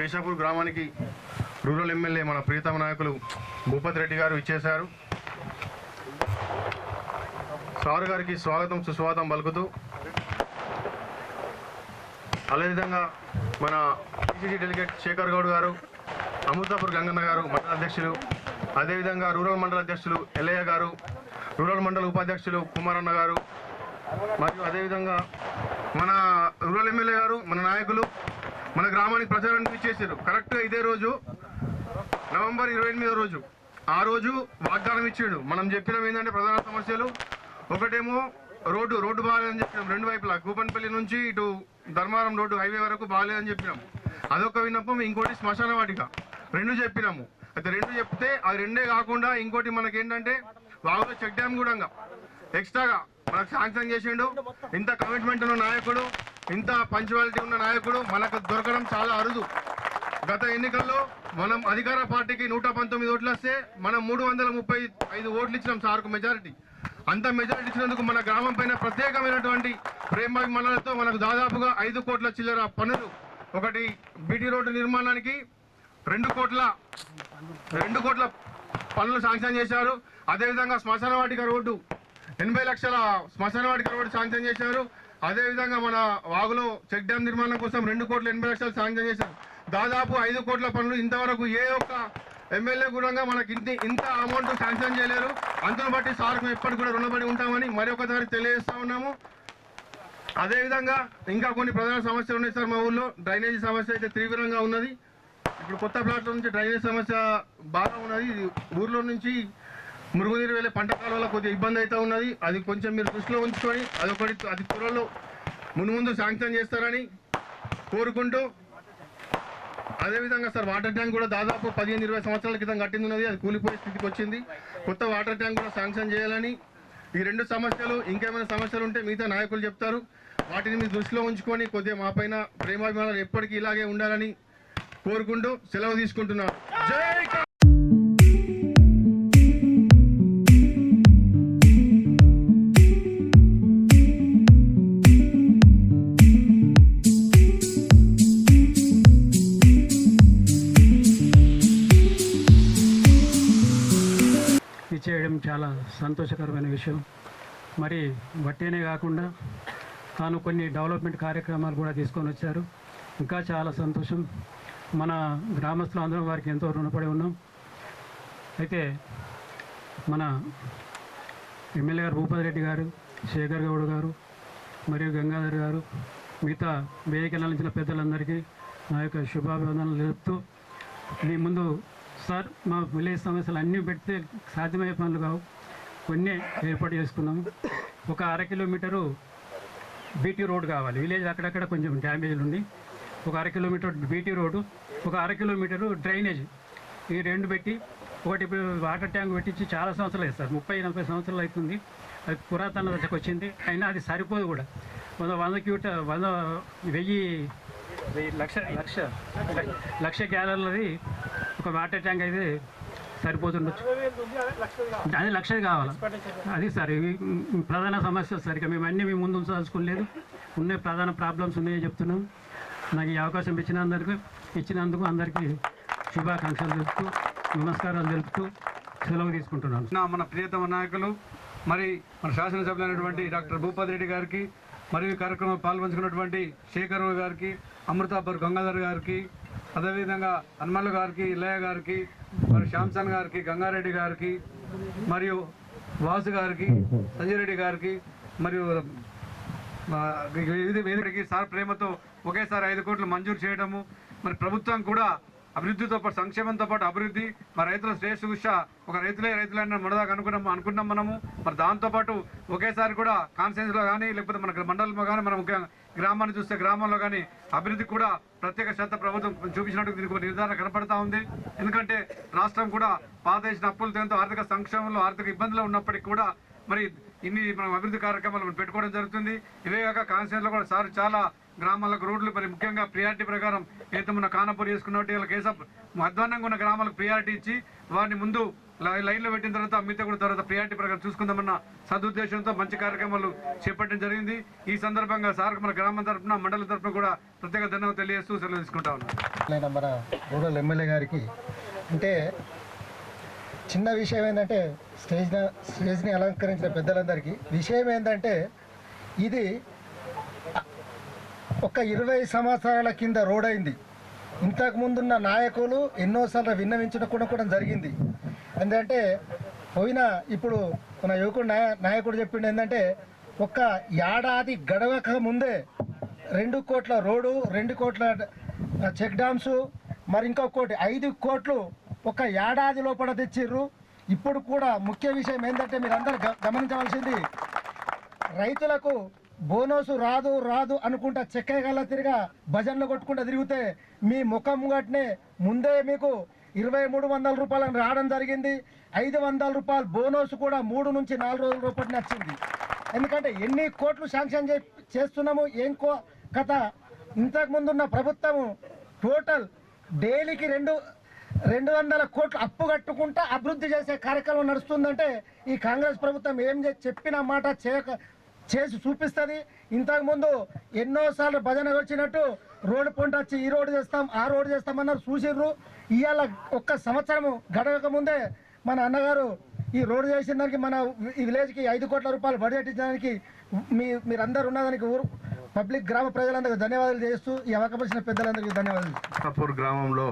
కేశాపూర్ గ్రామానికి rural MLA మన ప్రియతమ నాయకులు భూపతి రెడ్డి గారు ఇచ్చేశారు. సార్ గారికి స్వాగతం సుస్వాగతం పలుకుతూ, అదేవిధంగా మన పిసిసి డెలిగేట్ శేఖర్ గౌడ్ గారు, అమృతాపూర్ గంగన్న గారు మండల అధ్యక్షులు, అదేవిధంగా రూరల్ మండల అధ్యక్షులు ఎల్లయ్య గారు, రూరల్ మండల ఉపాధ్యక్షులు కుమారన్న గారు, మరియు అదేవిధంగా మన రూరల్ ఎమ్మెల్యే గారు, మన నాయకులు మన గ్రామానికి ప్రచారానికి ఇచ్చేసారు. కరెక్ట్గా ఇదే రోజు నవంబర్ 28వ రోజు, ఆ రోజు వాగ్దానం ఇచ్చాడు. మనం చెప్పినాం ఏంటంటే ప్రధాన సమస్యలు ఒకటేమో రోడ్డు బాగాలేదని చెప్పినాం, రెండు వైపులా కూపన్పల్లి నుంచి ఇటు ధర్మారం రోడ్డు హైవే వరకు బాగాలేదని చెప్పినాం, అదొక విన్నపం. ఇంకోటి శ్మశాన వాటిక, రెండు చెప్పినాము. అయితే రెండు చెప్తే అది రెండే కాకుండా ఇంకోటి మనకేంటంటే వాగులో చెక్ డ్యామ్ కూడా ఎక్స్ట్రాగా మనకు శాంక్షన్ చేసిండు. ఇంత కమిట్మెంట్ ఉన్న నాయకుడు, ఇంత పంచువాలిటీ ఉన్న నాయకుడు మనకు దొరకడం చాలా అరుదు. గత ఎన్నికల్లో మనం అధికార పార్టీకి 119 ఓట్లు వస్తే మనం 335 ఓట్లు ఇచ్చినాం సార్కు మెజారిటీ. అంత మెజారిటీ ఇచ్చినందుకు మన గ్రామం పైన ప్రత్యేకమైనటువంటి ప్రేమాభిమానాలతో మనకు దాదాపుగా 5 కోట్ల చిల్లర పనులు, ఒకటి బీటీ రోడ్డు నిర్మాణానికి 2 కోట్ల పనులు శాంక్షన్ చేశారు. అదేవిధంగా శ్మశాన వాటిక రోడ్డు 80 లక్షల శ్మశాన వాటిక రోడ్డు శాంక్షన్ చేశారు. అదేవిధంగా మన వాగులో చెక్ డ్యామ్ నిర్మాణం కోసం 2,80,00,000 శాంక్షన్ చేశారు. దాదాపు 5 కోట్ల పనులు ఇంతవరకు ఏ ఒక్క ఎమ్మెల్యే కూడా మనకి ఇంత అమౌంట్ శాంక్షన్ చేయలేరు. అందును బట్టి సార్కు ఎప్పటికి కూడా రుణపడి ఉంటామని మరొకసారి తెలియజేస్తా ఉన్నాము. అదేవిధంగా ఇంకా కొన్ని ప్రధాన సమస్యలు ఉన్నాయి సార్. మా ఊళ్ళో డ్రైనేజీ సమస్య అయితే తీవ్రంగా ఉన్నది. ఇప్పుడు కొత్త ప్లాట్ల నుంచి డ్రైనేజ్ సమస్య బాగా ఉన్నది. ఊర్లో నుంచి మురుగునీరు వెళ్ళే పంట కాలంలో కొద్దిగా ఇబ్బంది అయితే ఉన్నది. అది కొంచెం మీరు దృష్టిలో ఉంచుకొని అది త్వరలో ముందు శాంక్షన్ చేస్తారని కోరుకుంటూ, అదేవిధంగా సార్ వాటర్ ట్యాంక్ కూడా దాదాపు 15-20 సంవత్సరాల క్రితం కట్టింది ఉన్నది, అది కూలిపోయే స్థితికి వచ్చింది. కొత్త వాటర్ ట్యాంక్ కూడా శాంక్షన్ చేయాలని, ఈ రెండు సమస్యలు ఇంకేమైనా సమస్యలు ఉంటే మిగతా నాయకులు చెప్తారు, వాటిని మీరు దృష్టిలో ఉంచుకొని కొద్దిగా మా పైన ప్రేమాభిమానాలు ఎప్పటికీ ఇలాగే ఉండాలని కోరుకుంటూ సెలవు తీసుకుంటున్నాను. జై చేయడం చాలా సంతోషకరమైన విషయం. మరి వట్టేనే కాకుండా తాను కొన్ని డెవలప్మెంట్ కార్యక్రమాలు కూడా తీసుకొని వచ్చారు. ఇంకా చాలా సంతోషం. మన గ్రామస్తులు అందరం వారికి ఎంతో రుణపడి ఉన్నాం. అయితే మన ఎమ్మెల్యే గారు భూపతి రెడ్డి గారు, శేఖర్ గౌడ్ గారు మరియు గంగాధర్ గారు, మిగతా వేదికల నుంచి పెద్దలందరికీ నా యొక్క శుభాభివందనలు తెలుపుతూ, మీ ముందు సార్ మా విలేజ్ సమస్యలు అన్నీ పెడితే సాధ్యమయ్యే పనులు కావు, కొన్ని ఏర్పాటు చేసుకున్నాము. ఒక 1/2 కిలోమీటరు బీటీ రోడ్ కావాలి. విలేజ్ అక్కడక్కడ కొంచెం డ్యామేజ్లు ఉండి ఒక 1/2 కిలోమీటర్ బీటీ రోడ్డు, ఒక 1/2 కిలోమీటరు డ్రైనేజ్, ఈ రెండు పెట్టి ఒకటి వాటర్ ట్యాంక్ పెట్టించి చాలా సంవత్సరాలు అయింది సార్, 30-40 సంవత్సరాలు అవుతుంది. అది పురాతన దశకు వచ్చింది. అయినా అది సరిపోదు కూడా. 100 గ్యాలర్లది ఒక వాటర్ ట్యాంక్ అయితే సరిపోతుండొచ్చు. అది 1,00,000 కావాలి. అది సార్ ఇవి ప్రధాన సమస్య సార్. ఇక మేము అన్నీ మేము ముందు ఉంచాల్సుకోలేదు, ఉన్న ప్రధాన ప్రాబ్లమ్స్ ఉన్నాయని చెప్తున్నాం. నాకు ఈ అవకాశం ఇచ్చినందుకు అందరికీ శుభాకాంక్షలు తెలుపుతూ, నమస్కారాలు తెలుపుతూ సెలవు తీసుకుంటున్నాను. మన ప్రియతమ నాయకులు మరి మన శాసనసభ్యులైనటువంటి డాక్టర్ భూపతి రెడ్డి గారికి, మరియు ఈ కార్యక్రమంలో పాల్పంచుకున్నటువంటి శేఖర్ గారికి, అమృతాపూర్ గంగాధర్ గారికి, అదేవిధంగా హనుమల్ గారికి, ఇల్లయ్య గారికి, మరి శ్యామ్సన్ గారికి, గంగారెడ్డి గారికి, మరియు వాసు గారికి, సంజయ్ రెడ్డి గారికి, మరియు వేదికకి సార్ ప్రేమతో ఒకేసారి 5 కోట్లు మంజూరు చేయడము, మరి ప్రభుత్వం కూడా అభివృద్ధితో పాటు సంక్షేమంతో పాటు అభివృద్ధి, మరి రైతుల శ్రేయస్సు ఒక రైతులైనా మొదదాకా అనుకున్నాం మనము. మరి దాంతోపాటు ఒకేసారి కూడా కాన్స్టిట్యూన్సీలో కానీ లేకపోతే మన మండలంలో కానీ మనం గ్రామాన్ని చూస్తే గ్రామంలో కానీ అభివృద్ధి కూడా ప్రత్యేక శ్రద్ధ ప్రభుత్వం చూపించినట్టు దీనికి ఒక నిర్ధారణ కనపడతా ఉంది. ఎందుకంటే రాష్ట్రం కూడా పాత చేసిన అప్పులతో ఎంతో ఆర్థిక సంక్షేమంలో ఆర్థిక ఇబ్బందులు ఉన్నప్పటికీ కూడా మరి ఇన్ని మనం అభివృద్ధి కార్యక్రమాలు పెట్టుకోవడం జరుగుతుంది. ఇవే కాక కాన్స్టిట్యూన్సీలో కూడా సార్ చాలా గ్రామాలకు రోడ్లు మరి ముఖ్యంగా ప్రియారిటీ ప్రకారం అయితే మన కానపూర్ చేసుకున్నట్టు ఇలా కేసప్ అధ్వానంగా ఉన్న గ్రామాలకు ప్రియారిటీ ఇచ్చి వారిని ముందు లైన్లో పెట్టిన తర్వాత మిగతా కూడా తర్వాత ప్రియారిటీ ప్రకారం చూసుకుందామన్న సదుద్దేశంతో మంచి కార్యక్రమాలు చేపట్టడం జరిగింది. ఈ సందర్భంగా సార్ మన గ్రామం తరఫున మండలం తరఫున కూడా ప్రత్యేక ధన్యవాదాలు తెలియజేస్తూ సెలవు తీసుకుంటా ఉన్నాను. మన రూరల్ ఎమ్మెల్యే గారికి అంటే చిన్న విషయం ఏంటంటే స్టేజ్ని అలంకరించిన పెద్దలందరికీ విషయం ఏంటంటే ఇది ఒక 20 సంవత్సరాల కింద రోడ్ అయింది. ఇంతకుముందున్న నాయకులు ఎన్నోసార్లు విన్నవించడం కూడా జరిగింది. ఎందుకంటే ఇప్పుడు మన యువకుడు నాయకుడు చెప్పిండు ఏంటంటే ఒక ఏడాది గడవక ముందే 2 కోట్ల రోడ్డు, 2 కోట్ల చెక్ డ్యామ్స్, మరి ఇంకొకటి 5 కోట్లు ఒక ఏడాది లోపల తెచ్చిర్రు. ఇప్పుడు కూడా ముఖ్య విషయం ఏంటంటే మీరందరూ గమనించవలసింది, రైతులకు బోనస్ రాదు అనుకుంటా చెక్కగల తిరిగా భజనలు కొట్టుకుంటూ తిరిగితే మీ ముఖం గట్నే ముందే మీకు 2300 రూపాయలను రావడం జరిగింది. 500 రూపాయలు బోనస్ కూడా 3 నుంచి 4 రోజుల రూపాయలు నచ్చింది. ఎందుకంటే ఎన్ని కోట్లు శాంక్షన్ చేస్తున్నాము ఏం కథ. ఇంతకుముందున్న ప్రభుత్వము టోటల్ డైలీకి 200 కోట్లు అప్పు కట్టుకుంటా అభివృద్ధి చేసే కార్యక్రమం నడుస్తుందంటే ఈ కాంగ్రెస్ ప్రభుత్వం ఏం చెప్పిన మాట చేసి చూపిస్తుంది. ఇంతకుముందు ఎన్నోసార్లు భజన వచ్చినట్టు రోడ్డు పొంట వచ్చి ఈ రోడ్డు చేస్తాం ఆ రోడ్డు చేస్తామన్నారు, చూసిర్రు. ఇవాళ ఒక్క సంవత్సరము గడవక ముందే మన అన్నగారు ఈ రోడ్డు చేసిన దానికి మన ఈ విలేజ్కి 5 కోట్ల రూపాయలు బడ్జెట్ ఇచ్చడానికి మీరందరూ ఉన్నదానికి పబ్లిక్ గ్రామ ప్రజలందరికీ ధన్యవాదాలు చేస్తూ ఈ అవకాశం పెద్దలందరికీ ధన్యవాదాలు. కపూర్ గ్రామంలో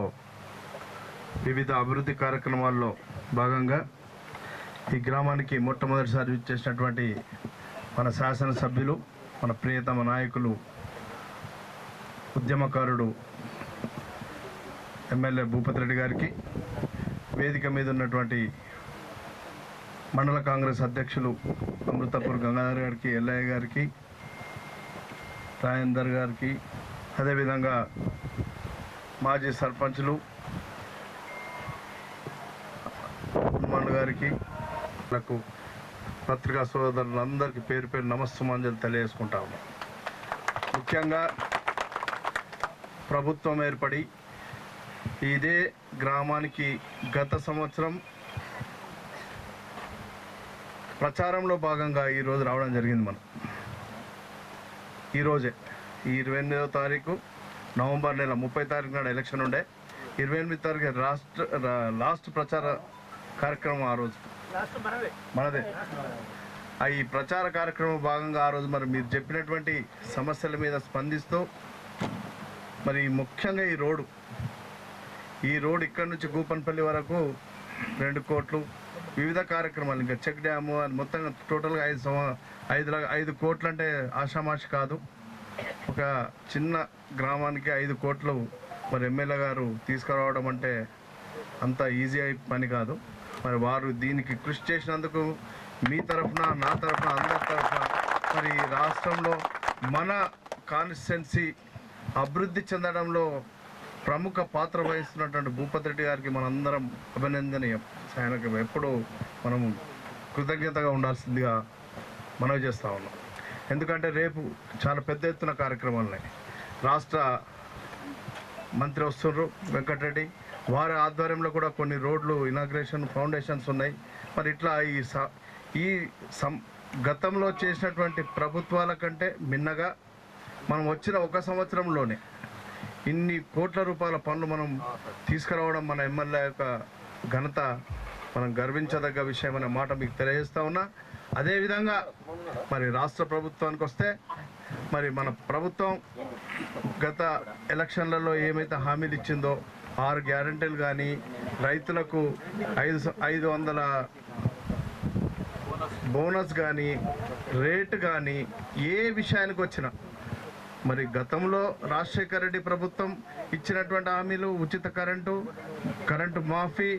వివిధ అభివృద్ధి కార్యక్రమాల్లో భాగంగా ఈ గ్రామానికి మొట్టమొదటిసారి చేసినటువంటి మన శాసనసభ్యులు, మన ప్రియతమ నాయకులు, ఉద్యమకారుడు ఎమ్మెల్యే భూపతి రెడ్డి గారికి, వేదిక మీద ఉన్నటువంటి మండల కాంగ్రెస్ అధ్యక్షులు అమృతపూర్ గంగాధర్ గారికి, ఎల్లయ్య గారికి, రాజేందర్ గారికి, అదేవిధంగా మాజీ సర్పంచులు హనుమాన్ గారికి, నాకు పత్రికా సోదరులందరికీ పేరు పేరు నమస్సుమాంజలు తెలియజేసుకుంటా ఉన్నాం. ముఖ్యంగా ప్రభుత్వం ఏర్పడి ఇదే గ్రామానికి గత సంవత్సరం ప్రచారంలో భాగంగా ఈరోజు రావడం జరిగింది. మనం ఈరోజే 28వ తారీఖు నవంబర్ నెల 30 తారీఖు నాడు ఎలక్షన్ ఉండే, 28 తారీఖు లాస్ట్ ప్రచార కార్యక్రమం. ఆ రోజు మనదే ఈ ప్రచార కార్యక్రమం భాగంగా ఆ రోజు మరి మీరు చెప్పినటువంటి సమస్యల మీద స్పందిస్తూ మరి ముఖ్యంగా ఈ రోడ్ ఇక్కడ నుంచి గూపన్పల్లి వరకు 2 కోట్లు వివిధ కార్యక్రమాలు, ఇంకా చెక్ డ్యాము అని మొత్తంగా టోటల్గా 5 కోట్లు అంటే ఆషామాషి కాదు. ఒక చిన్న గ్రామానికి 5 కోట్లు మరి ఎమ్మెల్యే గారు తీసుకురావడం అంటే అంత ఈజీ పని కాదు. మరి వారు దీనికి కృషి చేసినందుకు మీ తరఫున, నా తరఫున, అందరి తరఫున మరి రాష్ట్రంలో మన కాన్స్టిట్యున్సీ అభివృద్ధి చెందడంలో ప్రముఖ పాత్ర వహిస్తున్నటువంటి భూపతి రెడ్డి గారికి మనందరం అభినందనీయం. ఆయనకు ఎప్పుడూ మనం కృతజ్ఞతగా ఉండాల్సిందిగా మనవి చేస్తూ ఉన్నాం. ఎందుకంటే రేపు చాలా పెద్ద ఎత్తున కార్యక్రమాలు ఉన్నాయి. రాష్ట్ర మంత్రి వస్తున్నారు వెంకటరెడ్డి, వారి ఆధ్వర్యంలో కూడా కొన్ని రోడ్లు ఇనాగ్రేషన్ ఫౌండేషన్స్ ఉన్నాయి. మరి ఇట్లా గతంలో చేసినటువంటి ప్రభుత్వాల కంటే మిన్నగా మనం వచ్చిన ఒక సంవత్సరంలోనే ఇన్ని కోట్ల రూపాయల పనులు మనం తీసుకురావడం మన ఎమ్మెల్యే యొక్క ఘనత, మనం గర్వించదగ్గ విషయం అనే మాట మీకు తెలియజేస్తా ఉన్నా. అదేవిధంగా మరి రాష్ట్ర ప్రభుత్వానికి వస్తే మరి మన ప్రభుత్వం గత ఎలక్షన్లలో ఏమైతే హామీలు ఇచ్చిందో 6 గ్యారెంటీలు కానీ, రైతులకు 500 బోనస్ కానీ, రేటు కానీ, ఏ విషయానికి వచ్చినా మరి గతంలో రాజశేఖర రెడ్డి ప్రభుత్వం ఇచ్చినటువంటి హామీలు, ఉచిత కరెంటు మాఫీ,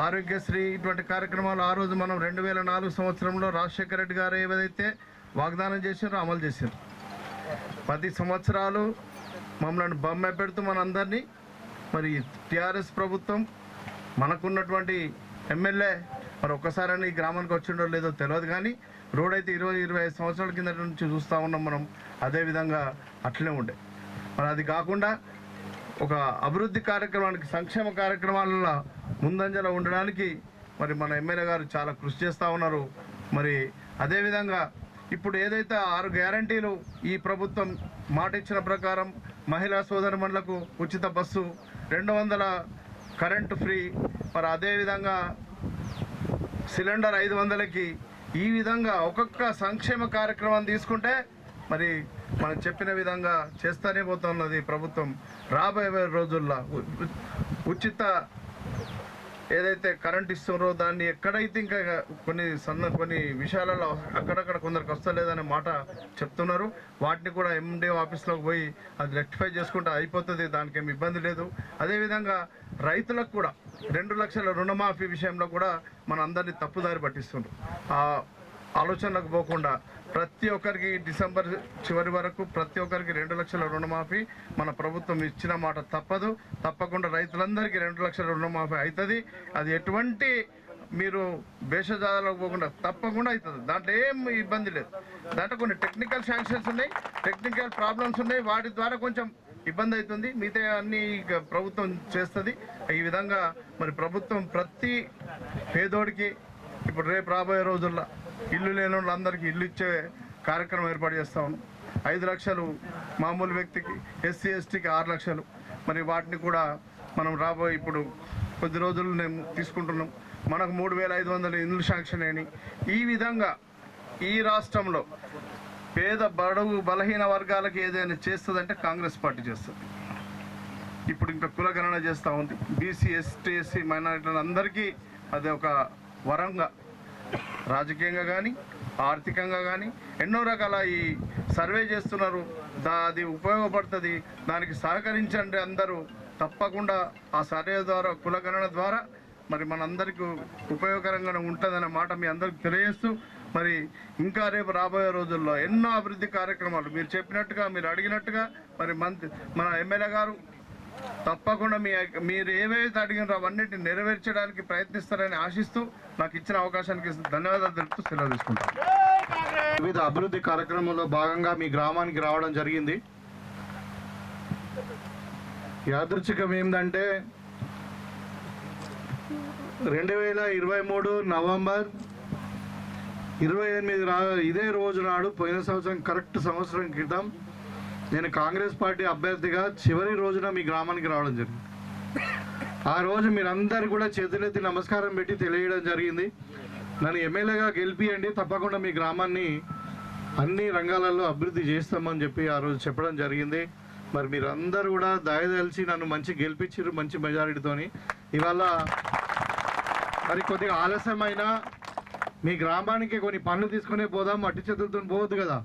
ఆరోగ్యశ్రీ, ఇటువంటి కార్యక్రమాలు ఆ రోజు మనం 2004 సంవత్సరంలో రాజశేఖర రెడ్డి గారు ఏదైతే వాగ్దానం చేశారో అమలు చేశారు. 10 సంవత్సరాలు మమ్మల్ని బొమ్మ పెడుతూ మనందరినీ మరి టీఆర్ఎస్ ప్రభుత్వం మనకున్నటువంటి ఎమ్మెల్యే మరి ఒక్కసారైనా ఈ గ్రామానికి వచ్చిండో లేదో తెలియదు, కానీ రోడ్ అయితే 20-25 సంవత్సరాల కింద నుంచి చూస్తూ ఉన్నాం మనం. అదేవిధంగా అట్లనే ఉండే. మరి అది కాకుండా ఒక అభివృద్ధి కార్యక్రమానికి సంక్షేమ కార్యక్రమాలలో ముందంజలో ఉండడానికి మరి మన ఎమ్మెల్యే గారు చాలా కృషి చేస్తూ ఉన్నారు. మరి అదేవిధంగా ఇప్పుడు ఏదైతే 6 గ్యారంటీలు ఈ ప్రభుత్వం మాట ఇచ్చిన ప్రకారం మహిళా సోదరిమణులకు ఉచిత బస్సు, 200 కరెంటు ఫ్రీ, మరి అదేవిధంగా సిలిండర్ 500కి, ఈ విధంగా ఒక్కొక్క సంక్షేమ కార్యక్రమం తీసుకుంటే మరి మనం చెప్పిన విధంగా చేస్తూనే పోతున్నది ప్రభుత్వం. రాబోయే రోజుల్లో ఉచిత ఏదైతే కరెంట్ ఇస్తున్నారో దాన్ని ఎక్కడైతే ఇంకా కొన్ని విషయాలలో అక్కడక్కడ కొందరికి వస్తలేదనే మాట చెప్తున్నారు. వాటిని కూడా ఎండిఓ ఆఫీస్లోకి పోయి అది రెక్టిఫై చేసుకుంటే అయిపోతుంది, దానికి ఏమి ఇబ్బంది లేదు. అదేవిధంగా రైతులకు కూడా 2 లక్షల రుణమాఫీ విషయంలో కూడా మన అందరినీ తప్పుదారి పట్టిస్తుండ్రు. ఆ ఆలోచనలకు పోకుండా ప్రతి ఒక్కరికి డిసెంబర్ చివరి వరకు ప్రతి ఒక్కరికి 2 లక్షల రుణమాఫీ మన ప్రభుత్వం ఇచ్చిన మాట తప్పదు. తప్పకుండా రైతులందరికీ 2 లక్షల రుణమాఫీ అవుతుంది. అది ఎటువంటి మీరు భేషజాలకు పోకుండా తప్పకుండా అవుతుంది. దాంట్లో ఏం ఇబ్బంది లేదు. దాంట్లో కొన్ని టెక్నికల్ శాంక్షన్స్ ఉన్నాయి, టెక్నికల్ ప్రాబ్లమ్స్ ఉన్నాయి, వాటి ద్వారా కొంచెం ఇబ్బంది అవుతుంది. మిగతా అన్ని ప్రభుత్వం చేస్తుంది. ఈ విధంగా మరి ప్రభుత్వం ప్రతి పేదోడికి ఇప్పుడు రేపు రాబోయే రోజుల్లో ఇల్లు లేని వాళ్ళందరికీ ఇల్లు ఇచ్చే కార్యక్రమం ఏర్పాటు చేస్తా ఉన్నాం. 5 లక్షలు మామూలు వ్యక్తికి, ఎస్సీ ఎస్టీకి 6 లక్షలు. మరి వాటిని కూడా మనం రాబోయే ఇప్పుడు కొద్ది రోజులు మేము తీసుకుంటున్నాం. మనకు 3,500 ఇండ్లు శాంక్షన్ అయినాయి. ఈ విధంగా ఈ రాష్ట్రంలో పేద బడుగు బలహీన వర్గాలకు ఏదైనా చేస్తుందంటే కాంగ్రెస్ పార్టీ చేస్తుంది. ఇప్పుడు ఇంకా కులగణన చేస్తూ ఉంది. బీసీ, ఎస్టీ, ఎస్సీ మైనారిటీలను అందరికీ అది ఒక వరంగా రాజకీయంగా కానీ ఆర్థికంగా కానీ ఎన్నో రకాల ఈ సర్వే చేస్తున్నారు. అది ఉపయోగపడుతుంది. దానికి సహకరించండి అందరూ. తప్పకుండా ఆ సర్వే ద్వారా, కులగణన ద్వారా మరి మనందరికీ ఉపయోగకరంగా ఉంటుందనే మాట మీ అందరికీ తెలియజేస్తూ, మరి ఇంకా రేపు రాబోయే రోజుల్లో ఎన్నో అభివృద్ధి కార్యక్రమాలు మీరు చెప్పినట్టుగా, మీరు అడిగినట్టుగా మరి మన ఎమ్మెల్యే గారు తప్పకుండా మీరు ఏవైతే అడిగినారో అవన్నిటిని నెరవేర్చడానికి ప్రయత్నిస్తారని ఆశిస్తూ నాకు ఇచ్చిన అవకాశానికి ధన్యవాదాలు తెలుపుతూ సెలవు తీసుకుంటాను. వివిధ అభివృద్ధి కార్యక్రమంలో భాగంగా మీ గ్రామానికి రావడం జరిగింది. యాదృచ్ఛికం ఏంటంటే 2023 నవంబర్ 28 ఇదే రోజు నాడు, పోయిన సంవత్సరం కరెక్ట్ సంవత్సరం క్రితం నేను కాంగ్రెస్ పార్టీ అభ్యర్థిగా చివరి రోజున మీ గ్రామానికి రావడం జరిగింది. ఆ రోజు మీరందరూ కూడా చేతులెత్తి నమస్కారం పెట్టి తెలియడం జరిగింది, నన్ను ఎమ్మెల్యేగా గెలిపియండి, తప్పకుండా మీ గ్రామాన్ని అన్ని రంగాలలో అభివృద్ధి చేస్తామని చెప్పి ఆ రోజు చెప్పడం జరిగింది. మరి మీరందరూ కూడా దయదలిచి నన్ను మంచి గెలిపించారు, మంచి మెజారిటీతోని. ఇవాళ మరి కొద్దిగా ఆలస్యమైన మీ గ్రామానికి కొన్ని పనులు తీసుకునే పోదాం, అట్టి చేతులతో పోవద్దు కదా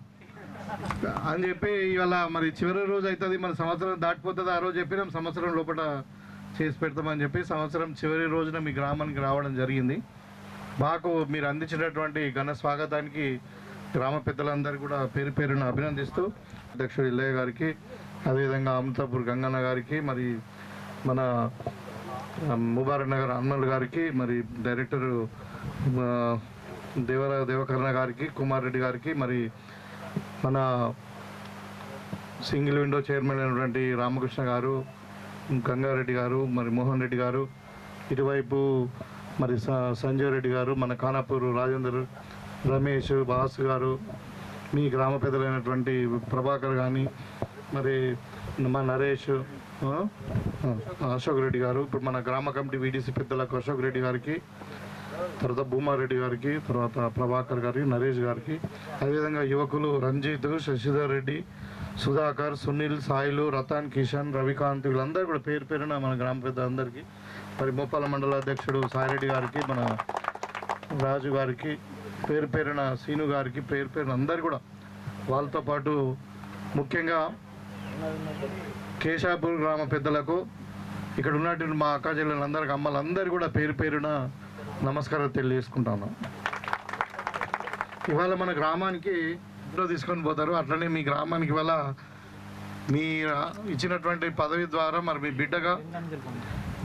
అని చెప్పి ఇవాళ మరి చివరి రోజు అవుతుంది, మన సంవత్సరం దాటిపోతుంది. ఆ రోజు చెప్పినాం సంవత్సరం లోపల చేసి పెడతామని చెప్పి సంవత్సరం చివరి రోజున మీ గ్రామానికి రావడం జరిగింది. మాకు మీరు అందించినటువంటి ఘన స్వాగతానికి గ్రామ పెద్దలందరూ కూడా పేరు పేరున అభినందిస్తూ, అధ్యక్షుడు ఇల్లయ్య గారికి, అదేవిధంగా అమృతాపూర్ గంగన్న గారికి, మరి మన ముబారక్ నగర్ అన్నల్ గారికి, మరి డైరెక్టరు దేవకర్ణ గారికి, కుమార్ రెడ్డి గారికి, మరి మన సింగిల్ విండో చైర్మన్ అయినటువంటి రామకృష్ణ గారు, గంగారెడ్డి గారు, మరి మోహన్ రెడ్డి గారు, ఇటువైపు మరి సంజయ్ రెడ్డి గారు, మన ఖానాపూర్ రాజేందర్, రమేష్, బాస్ గారు, మీ గ్రామ పెద్దలైనటువంటి ప్రభాకర్ కానీ, మరి మా నరేష్, అశోక్ రెడ్డి గారు, ఇప్పుడు మన గ్రామ కమిటీ వీడీసీ పెద్దలకు అశోక్ రెడ్డి గారికి, తర్వాత భూమారెడ్డి గారికి, తర్వాత ప్రభాకర్ గారికి, నరేష్ గారికి, అదేవిధంగా యువకులు రంజిత్, శశిధర్ రెడ్డి, సుధాకర్, సునీల్, సాయిలు, రతన్, కిషన్, రవికాంత్, వీళ్ళందరూ కూడా పేరు పేరున మన గ్రామ పెద్దలందరికీ, మరి మోపాల మండల అధ్యక్షుడు సాయిరెడ్డి గారికి, మన రాజు గారికి, పేరు పేరున సీను గారికి, పేరు పేరున అందరు కూడా, వాళ్ళతో పాటు ముఖ్యంగా కేశాపూర్ గ్రామ పెద్దలకు, ఇక్కడ ఉన్నటువంటి మా అక్క చెల్లెలందరికీ, అమ్మలందరూ కూడా పేరు పేరున నమస్కారం తెలియజేసుకుంటాను. ఇవాళ మన గ్రామానికి ఇంట్లో తీసుకొని పోతారు, అట్లనే మీ గ్రామానికి ఇవాళ మీ ఇచ్చినటువంటి పదవి ద్వారా మరి మీ బిడ్డగా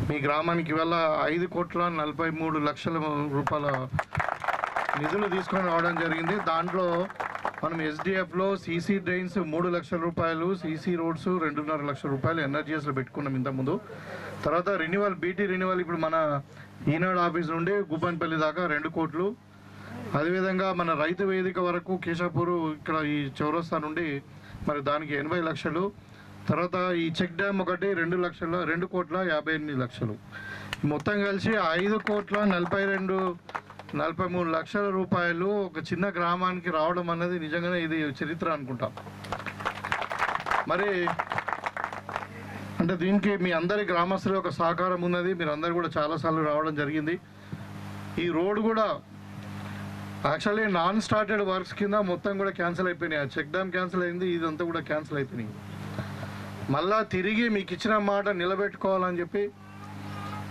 మీ గ్రామానికి ఇవాళ 5,43,00,000 రూపాయల నిధులు తీసుకొని రావడం జరిగింది. దాంట్లో మనం ఎస్డిఎఫ్లో సీసీ డ్రైన్స్ 3 లక్షల రూపాయలు, సీసీ రోడ్స్ 2.5 లక్షల రూపాయలు ఎన్ఆర్జీఎస్లో పెట్టుకున్నాం ఇంతకుముందు. తర్వాత రెన్యువల్, బీటీ రెన్యువల్ ఇప్పుడు మన ఈనాడు ఆఫీస్ నుండి గుబ్బన్పల్లి దాకా 2 కోట్లు. అదేవిధంగా మన రైతు వేదిక వరకు కేశాపూర్ ఇక్కడ ఈ చౌరస్తా నుండి మరి దానికి 80 లక్షలు. తర్వాత ఈ చెక్ డ్యామ్ ఒకటి 2,58 లక్షలు. మొత్తం కలిసి 5,43 లక్షల రూపాయలు ఒక చిన్న గ్రామానికి రావడం అన్నది నిజంగానే ఇది చరిత్ర అనుకుంటాం. మరి అంటే దీనికి మీ అందరి గ్రామస్తుల యొక్క సహకారం ఉన్నది. మీరు అందరు కూడా చాలాసార్లు రావడం జరిగింది. ఈ రోడ్ కూడా యాక్చువల్లీ నాన్ స్టార్టెడ్ వర్క్స్ కింద మొత్తం కూడా క్యాన్సిల్ అయిపోయినాయి. ఆ చెక్ డ్యామ్ క్యాన్సిల్ అయింది, ఇదంతా కూడా క్యాన్సిల్ అయిపోయినాయి. మళ్ళా తిరిగి మీకు ఇచ్చిన మాట నిలబెట్టుకోవాలని చెప్పి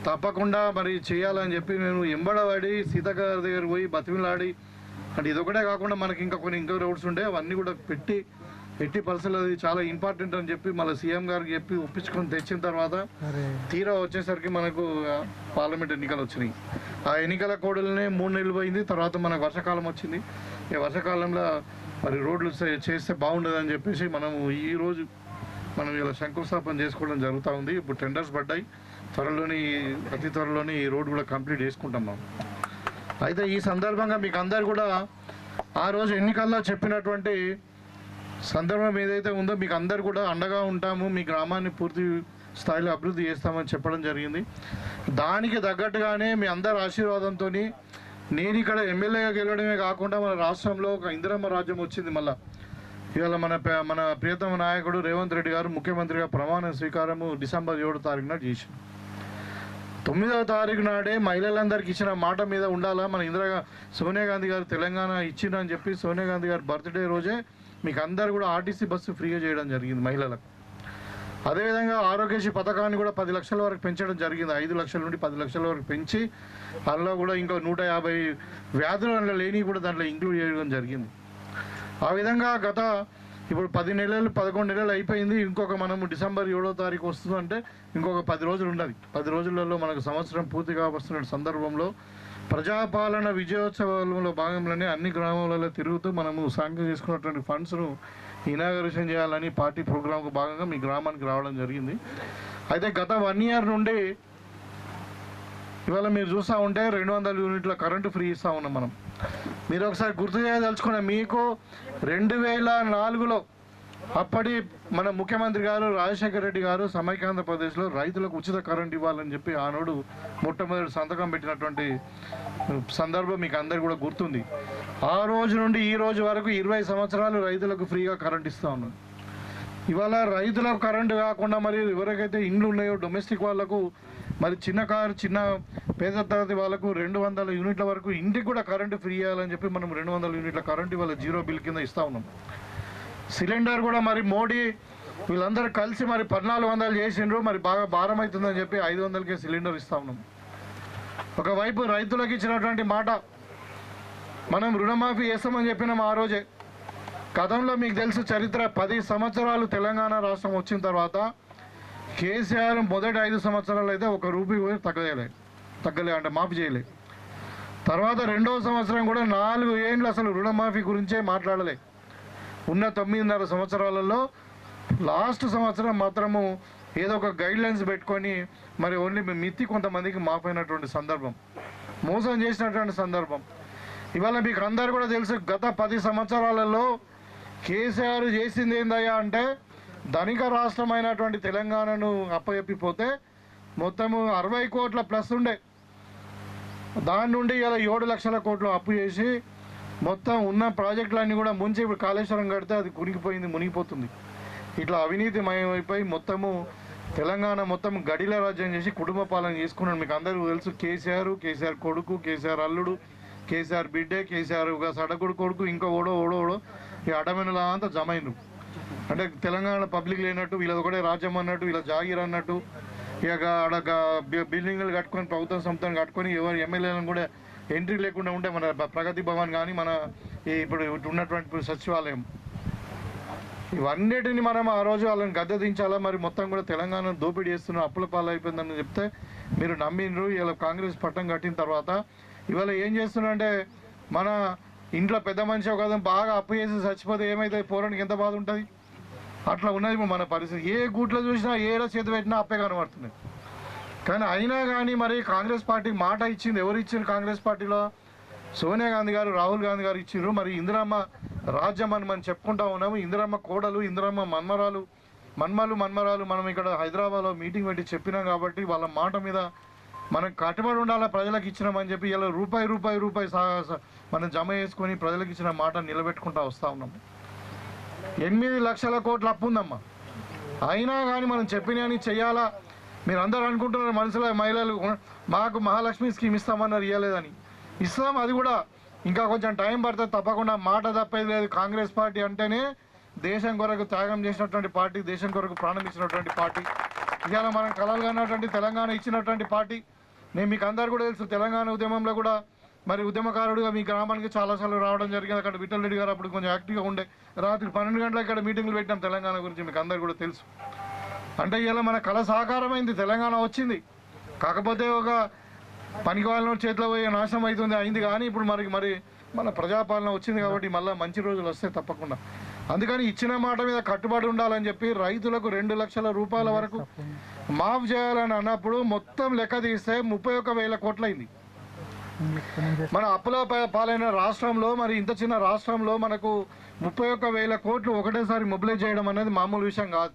తప్పకుండా మరి చేయాలని చెప్పి నేను ఎంబడబడి సీతక్క గారి దగ్గర పోయి బతిమిలాడి, అంటే ఇదొకటే కాకుండా మనకి ఇంకా రోడ్స్ ఉండే అవన్నీ కూడా ఎట్టి పరిస్థితులు అది చాలా ఇంపార్టెంట్ అని చెప్పి మళ్ళీ సీఎం గారికి చెప్పి ఒప్పించుకొని తెచ్చిన తర్వాత తీరా వచ్చేసరికి మనకు పార్లమెంట్ ఎన్నికలు వచ్చినాయి. ఆ ఎన్నికల కోడలనే 3 నెలలు పోయింది. తర్వాత మనకు వర్షాకాలం వచ్చింది. ఈ వర్షాకాలంలో మరి రోడ్లు చేస్తే బాగుండదని చెప్పేసి ఈరోజు మనం ఇలా శంకుస్థాపన చేసుకోవడం జరుగుతూ ఉంది. ఇప్పుడు టెండర్స్ పడ్డాయి. అతి త్వరలోని ఈ రోడ్ కూడా కంప్లీట్ చేసుకుంటాం మనం. అయితే ఈ సందర్భంగా మీకు అందరు కూడా ఆ రోజు ఎన్నికల్లో చెప్పినటువంటి సందర్భం ఏదైతే ఉందో మీకు అందరు కూడా అండగా ఉంటాము, మీ గ్రామాన్ని పూర్తి స్థాయిలో అభివృద్ధి చేస్తామని చెప్పడం జరిగింది. దానికి తగ్గట్టుగానే మీ అందరి ఆశీర్వాదంతో నేను ఇక్కడ ఎమ్మెల్యేగా గెలవడమే కాకుండా మన రాష్ట్రంలో ఒక ఇందిరమ్మ రాజ్యం వచ్చింది. మళ్ళీ ఇవాళ మన ప్రియతమ నాయకుడు రేవంత్ రెడ్డి గారు ముఖ్యమంత్రిగా ప్రమాణ స్వీకారము డిసెంబర్ 7వ తారీఖున చేసింది. 9వ తారీఖు నాడే మహిళలందరికీ ఇచ్చిన మాట మీద ఉండాలా. మన సోనియా గాంధీ గారు తెలంగాణ ఇచ్చిందని చెప్పి సోనియా గాంధీ గారు బర్త్డే రోజే మీకు అందరు కూడా ఆర్టీసీ బస్సు ఫ్రీగా చేయడం జరిగింది మహిళలకు. అదేవిధంగా ఆరోగ్యశ్రీ పథకాన్ని కూడా 10 లక్షల వరకు పెంచడం జరిగింది. 5 లక్షల నుండి 10 లక్షల వరకు పెంచి అందులో కూడా ఇంకో 150 వ్యాధులు అందులో లేని కూడా దాంట్లో ఇంక్లూడ్ చేయడం జరిగింది. ఆ విధంగా ఇప్పుడు 11 నెలలు అయిపోయింది. ఇంకొక మనము డిసెంబర్ 7వ తారీఖు వస్తుందంటే ఇంకొక 10 రోజులు ఉన్నది. 10 రోజులలో మనకు సంవత్సరం పూర్తిగా వస్తున్న సందర్భంలో ప్రజాపాలన విజయోత్సవాలలో భాగంలోనే అన్ని గ్రామాలలో తిరుగుతూ మనము సాంక్షన్ చేసుకున్నటువంటి ఫండ్స్ను ఇనాగరేషన్ చేయాలని పార్టీ ప్రోగ్రాంకు భాగంగా మీ గ్రామానికి రావడం జరిగింది. అయితే గత 1 ఇయర్ నుండి ఇవాళ మీరు చూస్తూ ఉంటే 200 యూనిట్ల కరెంటు ఫ్రీ ఇస్తూ ఉన్నాం మనం. మీరు ఒకసారి గుర్తు చేయదలుచుకున్న మీకు 2004లో అప్పటి మన ముఖ్యమంత్రి గారు రాజశేఖర రెడ్డి గారు సమైక్యాంధ్రప్రదేశ్లో రైతులకు ఉచిత కరెంట్ ఇవ్వాలని చెప్పి ఆనాడు మొట్టమొదటి సంతకం పెట్టినటువంటి సందర్భం మీకు అందరు కూడా గుర్తుంది. ఆ రోజు నుండి ఈ రోజు వరకు 20 సంవత్సరాలు రైతులకు ఫ్రీగా కరెంట్ ఇస్తూ ఉన్నాం. ఇవాళ రైతులకు కరెంటు కాకుండా మరి ఎవరికైతే ఇండ్లు ఉన్నాయో డొమెస్టిక్ వాళ్ళకు మరి చిన్న పేద తరగతి వాళ్ళకు 200 యూనిట్ల వరకు ఇంటికి కూడా కరెంటు ఫ్రీ చేయాలని చెప్పి మనం 200 యూనిట్ల కరెంటు ఇవాళ 0 బిల్ కింద ఇస్తూ ఉన్నాం. సిలిండర్ కూడా మరి మోడీ వీళ్ళందరూ కలిసి మరి 1400 చేసిండ్రు. మరి బాగా భారం అవుతుందని చెప్పి 500కే సిలిండర్ ఇస్తూ ఉన్నాం. ఒకవైపు రైతులకు ఇచ్చినటువంటి మాట మనం రుణమాఫీ చేస్తామని చెప్పినాం ఆ రోజే. గతంలో మీకు తెలుసు చరిత్ర, 10 సంవత్సరాలు తెలంగాణ రాష్ట్రం వచ్చిన తర్వాత కేసీఆర్ మొదటి 5 సంవత్సరాలు అయితే ₹1 తగ్గలే అంటే మాఫీ చేయలే. తర్వాత 2వ సంవత్సరం కూడా 4 ఏళ్ళు అసలు రుణమాఫీ గురించే మాట్లాడలే. ఉన్న 9.5 సంవత్సరాలలో లాస్ట్ సంవత్సరం మాత్రము ఏదో ఒక గైడ్లైన్స్ పెట్టుకొని మరి ఓన్లీ మిత్తి కొంతమందికి మాఫైనటువంటి సందర్భం, మోసం చేసినటువంటి సందర్భం. ఇవాళ మీకు అందరు కూడా తెలుసు గత 10 సంవత్సరాలలో కేసీఆర్ చేసింది ఏందయ్యా అంటే ధనిక రాష్ట్రమైనటువంటి తెలంగాణను అప్పచెప్పిపోతే మొత్తము 60 కోట్ల ప్లస్ ఉండే, దాని నుండి ఇలా 7 లక్షల కోట్లు అప్పు చేసి మొత్తం ఉన్న ప్రాజెక్టులన్నీ కూడా ముంచి ఇప్పుడు కాళేశ్వరం కడితే అది మునిగిపోతుంది. ఇట్లా అవినీతిమయమైపోయి మొత్తము తెలంగాణ మొత్తం గడిల రాజ్యం చేసి కుటుంబ పాలన చేసుకున్నాడు. మీకు అందరూ తెలుసు కేసీఆర్ కొడుకు, కేసీఆర్ అల్లుడు, కేసీఆర్ బిడ్డే, కేసీఆర్ సడకుడు కొడుకు, ఇంకా ఓడో ఈ అడమెనులా అంతా జమైండ్రు. అంటే తెలంగాణ పబ్లిక్ లేనట్టు వీళ్ళది ఒకటే రాజ్యం అన్నట్టు, వీళ్ళ జాగీర్ అన్నట్టు, ఇక ఆడ బిల్డింగ్లు కట్టుకొని ప్రభుత్వం సంస్థను కట్టుకొని ఎవరు ఎమ్మెల్యేలను కూడా ఎంట్రీ లేకుండా ఉంటే మన ప్రగతి భవన్ కానీ మన ఇప్పుడు ఉన్నటువంటి సచివాలయం ఇవన్నిటిని మనం ఆ రోజు వాళ్ళని గద్దె దించాలా. మరి మొత్తం కూడా తెలంగాణ దోపిడీ చేస్తున్న అప్పుల పాలు అయిపోయిందని చెప్తే మీరు నమ్మిండ్రు. ఇలా కాంగ్రెస్ పట్టం కట్టిన తర్వాత ఇవాళ ఏం చేస్తున్నారంటే మన ఇంట్లో పెద్ద మనిషి ఒక బాగా అప్పు చేసి చచ్చిపోతే ఏమైతుంది, పోరానికి ఎంత బాధ ఉంటుంది. అట్లా ఉన్నది ఇప్పుడు మన పరిస్థితి. ఏ గూట్లో చూసినా ఏడో చేతి పెట్టినా అప్పే కనబడుతుంది. కానీ అయినా కానీ మరి కాంగ్రెస్ పార్టీ మాట ఇచ్చింది. ఎవరు ఇచ్చింది కాంగ్రెస్ పార్టీలో? సోనియా గాంధీ గారు, రాహుల్ గాంధీ గారు ఇచ్చిండ్రు. మరి ఇందిరమ్మ రాజ్యం అని మనం చెప్పుకుంటా ఉన్నాము. ఇందిరమ్మ కోడలు, ఇందిరమ్మ మన్మరాలు మనం ఇక్కడ హైదరాబాద్లో మీటింగ్ పెట్టి చెప్పినాం కాబట్టి వాళ్ళ మాట మీద మనం కట్టుబడి ఉండాలా. ప్రజలకు ఇచ్చినామని చెప్పి ఇలా రూపాయి మనం జమ చేసుకొని ప్రజలకు ఇచ్చిన మాట నిలబెట్టుకుంటా వస్తూ ఉన్నాము. 8 లక్షల కోట్ల అప్పు ఉందమ్మా. అయినా కానీ మనం చెప్పినని చెయ్యాలా. మీరు అందరూ అనుకుంటున్నారు మనసులో మహిళలు మాకు మహాలక్ష్మి స్కీమ్ ఇస్తామన్నారు, ఇవ్వలేదని. ఇస్తాం, అది కూడా ఇంకా కొంచెం టైం పడుతుంది తప్పకుండా. మాట తప్పేది లేదు. కాంగ్రెస్ పార్టీ అంటేనే దేశం కొరకు త్యాగం చేసినటువంటి పార్టీ, దేశం కొరకు ప్రాణం ఇచ్చినటువంటి పార్టీ. ఇవాళ మనం కలలు కన్నటువంటి తెలంగాణ ఇచ్చినటువంటి పార్టీ. నేను మీకు అందరు కూడా తెలుసు, తెలంగాణ ఉద్యమంలో కూడా మరి ఉద్యమకారుడుగా మీ గ్రామానికి చాలాసార్లు రావడం జరిగింది. అక్కడ విఠల్ రెడ్డి గారు అప్పుడు కొంచెం యాక్టివ్గా ఉండే. రాత్రి 12 గంటలకు ఇక్కడ మీటింగ్లు పెట్టాం తెలంగాణ గురించి, మీకు అందరు కూడా తెలుసు. అంటే ఇలా మన కళ సాకారమైంది, తెలంగాణ వచ్చింది. కాకపోతే ఒక పనికి వాళ్ళ చేతిలో పోయే నాశనం అయింది. కానీ ఇప్పుడు మరి మన ప్రజాపాలన వచ్చింది కాబట్టి మళ్ళీ మంచి రోజులు వస్తాయి తప్పకుండా. అందుకని ఇచ్చిన మాట మీద కట్టుబడి ఉండాలని చెప్పి రైతులకు 2 లక్షల రూపాయల వరకు మాఫ్ చేయాలని అన్నప్పుడు మొత్తం లెక్క తీస్తే 31,000 కోట్లయింది. మన అప్పుల పాలైన రాష్ట్రంలో, మరి ఇంత చిన్న రాష్ట్రంలో మనకు 31,000 కోట్లు ఒకటేసారి మొబిలైజ్ చేయడం అనేది మామూలు విషయం కాదు.